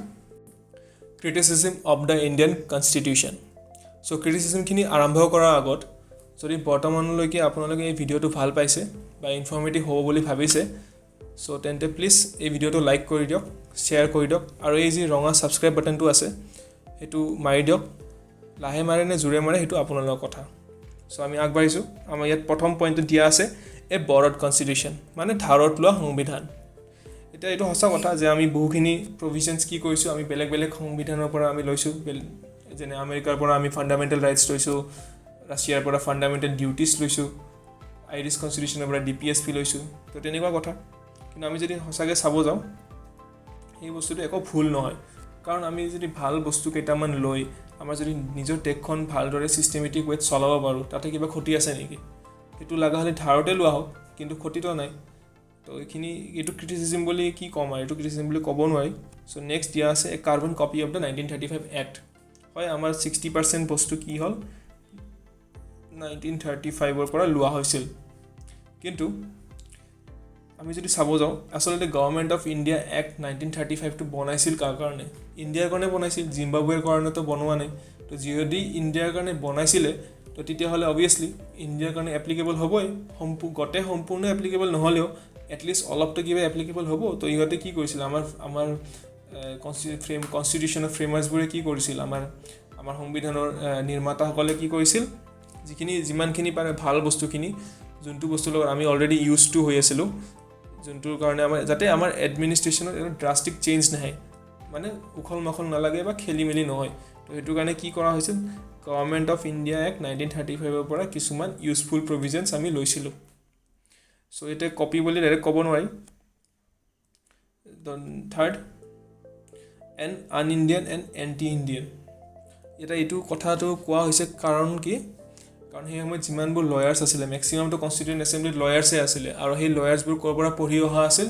criticism of the Indian constitution so ক্ৰিটিচিজমখিনি আৰম্ভ কৰাৰ আগত যদি বৰ্তমানলৈকে আপোনালোকে এই ভিডিঅ'টো ভাল পাইছে বা ইনফৰ্মেটিভ হ'ব বুলি ভাবিছে সো তেন্তে প্লিজ এই ভিডিঅ'টো লাইক কৰি দিয়ক শ্বেয়াৰ কৰি দিয়ক আৰু এই যি ৰঙা ছাবস্ক্ৰাইব বাটনটো আছে সেইটো মাৰি দিয়ক লাহে মাৰে নে জোৰে মাৰে সেইটো আপোনালোকৰ কথা সো আমি আগবাঢ়িছোঁ আমাৰ ইয়াত প্ৰথম পইণ্টটো দিয়া আছে এ বৰড কনষ্টিটিউচন মানে ধাৰত লোৱা সংবিধান এটা এইটো সঁচা কথা যে আমি বহুখিনি প্ৰভিজনছ কি কৰিছোঁ আমি বেলেগ বেলেগ সংবিধানৰ পৰা আমি লৈছোঁ যেনে আমেৰিকাৰ পৰা আমি ফাণ্ডামেণ্টেল ৰাইটছ লৈছোঁ ৰাছিয়াৰ পৰা ফাণ্ডামেণ্টেল ডিউটিছ লৈছোঁ আইৰিছ কনষ্টিটিউচনৰ পৰা DPSP লৈছোঁ তো তেনেকুৱা কথা কিন্তু আমি যদি সঁচাকৈ চাব যাওঁ এই বস্তুটো একো ভুল নহয় কাৰণ আমি যদি ভাল বস্তু কেইটামান লৈ আমাৰ যদি নিজৰ দেশখন ভালদৰে চিষ্টেমেটিক ৱেত চলাব পাৰোঁ তাতে কিবা ক্ষতি আছে নেকি সেইটো লগা হ'লে ধাৰতে লোৱা হওক কিন্তু ক্ষতিটো নাই তো এইখিনি এইটো ক্ৰিটিচিজম বুলি কি ক'ম আৰু এইটো ক্ৰিটিচিজম বুলি ক'ব নোৱাৰি সো নেক্সট দিয়া আছে a carbon copy of the 1935 act হয় আমাৰ 60% বস্তু কি হ'ল 1935ৰ পৰা লোৱা হৈছিল কিন্তু আমি যদি চাব যাওঁ আসলতে গভৰ্ণমেণ্ট অফ ইণ্ডিয়া এক্ট 1935টো বনাইছিল কাৰ কাৰণে ইণ্ডিয়াৰ কাৰণে বনাইছিল জিম্বাবৱেৰ কাৰণেতো বনোৱা নাই তো যদি ইণ্ডিয়াৰ কাৰণে বনাইছিলে তো তেতিয়াহ'লে অবভিয়াছলি ইণ্ডিয়াৰ কাৰণে এপ্লিকেবল হ'বই গোটেই সম্পূৰ্ণ এপ্লিকেবল নহ'লেও এটলিষ্ট অলপটো কিবা এপ্লিকেবল হ'ব তো ইহঁতে কি কৰিছিল আমাৰ কনষ্টিটিউশ্যনৰ ফ্ৰেমাৰ্ছবোৰে কি কৰিছিল আমাৰ সংবিধানৰ নিৰ্মাতাসকলে কি কৰিছিল যিমানখিনি পাৰে ভাল বস্তুখিনি যোনটো বস্তুৰ লগত আমি অলৰেডি ইউজ টু হৈ আছিলোঁ যোনটোৰ কাৰণে যাতে আমাৰ এডমিনিষ্ট্ৰেশ্যনত ড্ৰাষ্টিক চেঞ্জ নাহে মানে উখল মাখল নালাগে বা খেলি মেলি নহয় তো সেইটো কাৰণে কি কৰা হৈছিল গভৰ্ণমেণ্ট অফ ইণ্ডিয়া এক্ট 1935ৰ পৰা কিছুমান ইউজফুল প্ৰভিজনছ আমি লৈছিলোঁ সো এতিয়া কপি বুলি ডাইৰেক্ট ক'ব নোৱাৰি থাৰ্ড এণ্ড আন ইণ্ডিয়ান এণ্ড এণ্টি ইণ্ডিয়ান এতিয়া এইটো কথাটো কোৱা হৈছে কাৰণ কি কাৰণ সেই সময়ত যিমানবোৰ লয়াৰ্ছ আছিলে মেক্সিমামটো কনষ্টিটিউণ্ট এছেম্বলিত লয়াৰ্ছে আছিলে আৰু সেই লয়াৰ্ছবোৰ ক'ৰ পৰা পঢ়ি অহা আছিল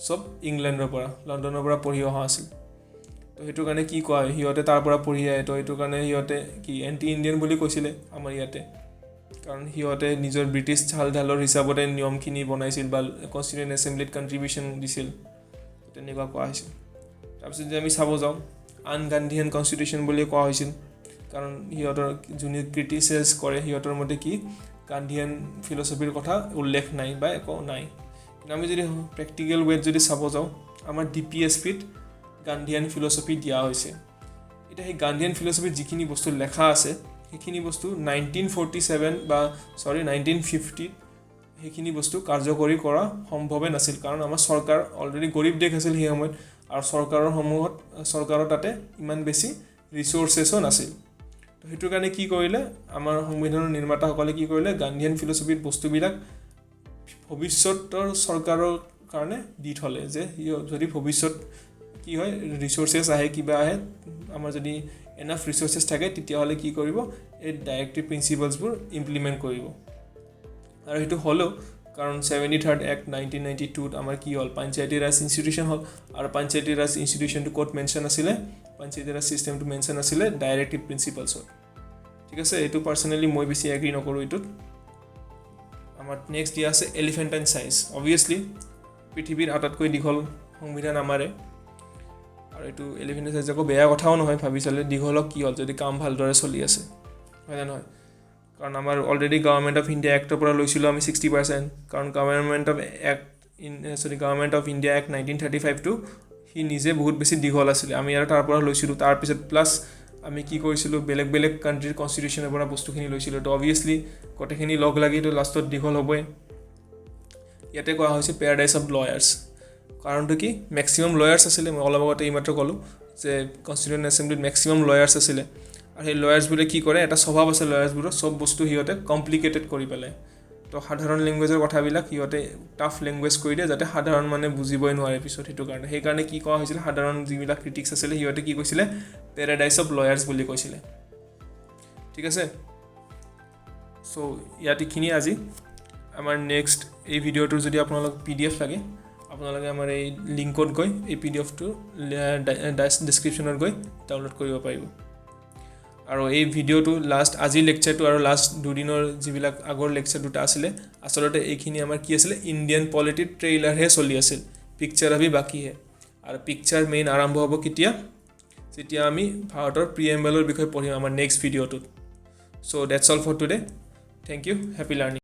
চব ইংলেণ্ডৰ পৰা লণ্ডনৰ পৰা পঢ়ি অহা আছিল তো সেইটো কাৰণে কি কোৱা হয় সিহঁতে তাৰ পৰা পঢ়ি আহে তো সেইটো কাৰণে সিহঁতে কি এণ্টি ইণ্ডিয়ান বুলি কৈছিলে আমাৰ ইয়াতে কাৰণ সিহঁতে নিজৰ ব্ৰিটিছ ঢালৰ হিচাপতে নিয়মখিনি বনাইছিল বা কনষ্টিটিউণ্ট এছেম্বলিত কণ্ট্ৰিবিউশ্যন দিছিল তেনেকুৱা কোৱা হৈছিল তাৰপিছত যদি আমি চাব যাওঁ আন গান্ধীয়ান কনষ্টিটিউশ্যন বুলি কোৱা হৈছিল কাৰণ সিহঁতৰ যোনে ক্ৰিটিচাইজ কৰে সিহঁতৰ মতে কি গান্ধীয়ান ফিলচফিৰ কথা উল্লেখ নাই বা একো নাই কিন্তু আমি যদি প্ৰেক্টিকেল ৱেত যদি চাব যাওঁ আমাৰ DPSPত গান্ধীয়ান ফিলচফি দিয়া হৈছে এতিয়া সেই গান্ধীয়ান ফিলচফিত যিখিনি বস্তু লেখা আছে সেইখিনি বস্তু 1950 সেইখিনি বস্তু কাৰ্যকৰী কৰা সম্ভৱে নাছিল কাৰণ আমাৰ চৰকাৰ অলৰেডি গৰীব দেশ আছিল সেই সময়ত আৰু চৰকাৰৰ তাতে ইমান বেছি ৰিচোৰ্চেছো নাছিল তো সেইটো কাৰণে কি কৰিলে আমাৰ সংবিধানৰ নিৰ্মাতাসকলে কি কৰিলে গান্ধীয়ান ফিলচফিৰ বস্তুবিলাক ভৱিষ্যতৰ চৰকাৰৰ কাৰণে দি থলে যে যদি ভৱিষ্যত কি হয় ৰিচোৰ্চেছ আহে কিবা আহে আমাৰ যদি এনাফ ৰিচোৰ্চেছ থাকে তেতিয়াহ'লে কি কৰিব এই ডাইৰেক্টিভ প্ৰিন্সিপলছবোৰ ইমপ্লিমেণ্ট কৰিব আৰু সেইটো হ'লেও কাৰণ 73rd Act 1992ত আমাৰ কি হ'ল পঞ্চায়তী ৰাজ ইনষ্টিটিউশ্যন হ'ল আৰু পঞ্চায়তী ৰাজ ইনষ্টিটিউশ্যনটো ক'ত মেনশ্যন আছিলে পঞ্চায়তী ৰাজ চিষ্টেমটো মেনশ্যন আছিলে ডাইৰেক্টিভ প্ৰিন্সিপলছত ঠিক আছে এইটো পাৰ্চনেলি মই বেছি এগ্ৰী নকৰোঁ এইটোত আমাৰ নেক্সট দিয়া আছে এলিফেণ্টাইন চাইজ অবভিয়াছলি পৃথিৱীৰ আটাইতকৈ দীঘল সংবিধান আমাৰে আৰু এইটো এলিফেণ্টাইন চাইজ আকৌ বেয়া কথাও নহয় ভাবি চালে দীঘলক কি হ'ল যদি কাম ভালদৰে চলি আছে হয় নহয় কাৰণ আমাৰ already government of India actor পৰা লৈছিলোঁ আমি 60% কাৰণ গভৰ্ণমেণ্ট অফ ইণ্ডিয়া এক্ট 1935টো সি নিজে বহুত বেছি দীঘল আছিলে আমি আৰু তাৰ পৰা লৈছিলোঁ তাৰপিছত প্লাছ আমি কি কৰিছিলোঁ বেলেগ বেলেগ কাণ্ট্ৰিৰ কনষ্টিটিউশ্যনৰ পৰা বস্তুখিনি লৈছিলোঁ তো অবভিয়াছলি গোটেইখিনি লগ লাগিতো লাষ্টত দীঘল হ'বই ইয়াতে কোৱা হৈছে পেৰাডাইজ অফ লয়াৰ্ছ কাৰণটো কি মেক্সিমাম লয়াৰ্ছ আছিলে মই অলপ আগতে এইমাত্ৰ ক'লোঁ যে কনষ্টিটিউণ্ট এছেম্বলিত মেক্সিমাম লয়াৰ্ছ আছিলে আৰু সেই লয়াৰ্ছবোৰে কি কৰে এটা স্বভাৱ আছে লয়াৰ্ছবোৰৰ চব বস্তু সিহঁতে কমপ্লিকেটেড কৰি পেলায় তো সাধাৰণ লেংগুৱেজৰ কথাবিলাক সিহঁতে টাফ লেংগুৱেজ কৰি দিয়ে যাতে সাধাৰণ মানে বুজিবই নোৱাৰে পিছত সেইকাৰণে কি কোৱা হৈছিলে সাধাৰণ যিবিলাক ক্ৰিটিক্স আছিলে সিহঁতে কি কৈছিলে পেৰাডাইজ অফ লয়াৰ্ছ বুলি কৈছিলে ঠিক আছে চ' ইয়াত এইখিনি আজি আমাৰ নেক্সট এই ভিডিঅ'টোৰ যদি আপোনালোক PDF লাগে আপোনালোকে আমাৰ এই লিংকত গৈ এই PDFটো ডেছক্ৰিপশ্যনত গৈ ডাউনলোড কৰিব পাৰিব আৰু এই ভিডিঅ'টো আজিৰ লেকচাৰটো আৰু লাষ্ট দুদিনৰ যিবিলাক আগৰ লেকচাৰ দুটা আছিলে আচলতে এইখিনি আমাৰ কি আছিলে ইণ্ডিয়ান পলিটিৰ ট্ৰেইলাৰহে চলি আছিল পিকচাৰ আহি বাকীহে আৰু পিকচাৰ মেইন আৰম্ভ হ'ব কেতিয়া যেতিয়া আমি ভাৰতৰ প্ৰিএম্বলৰ বিষয়ে পঢ়িম আমাৰ নেক্সট ভিডিঅ'টোত so' that's all for today thank you happy learning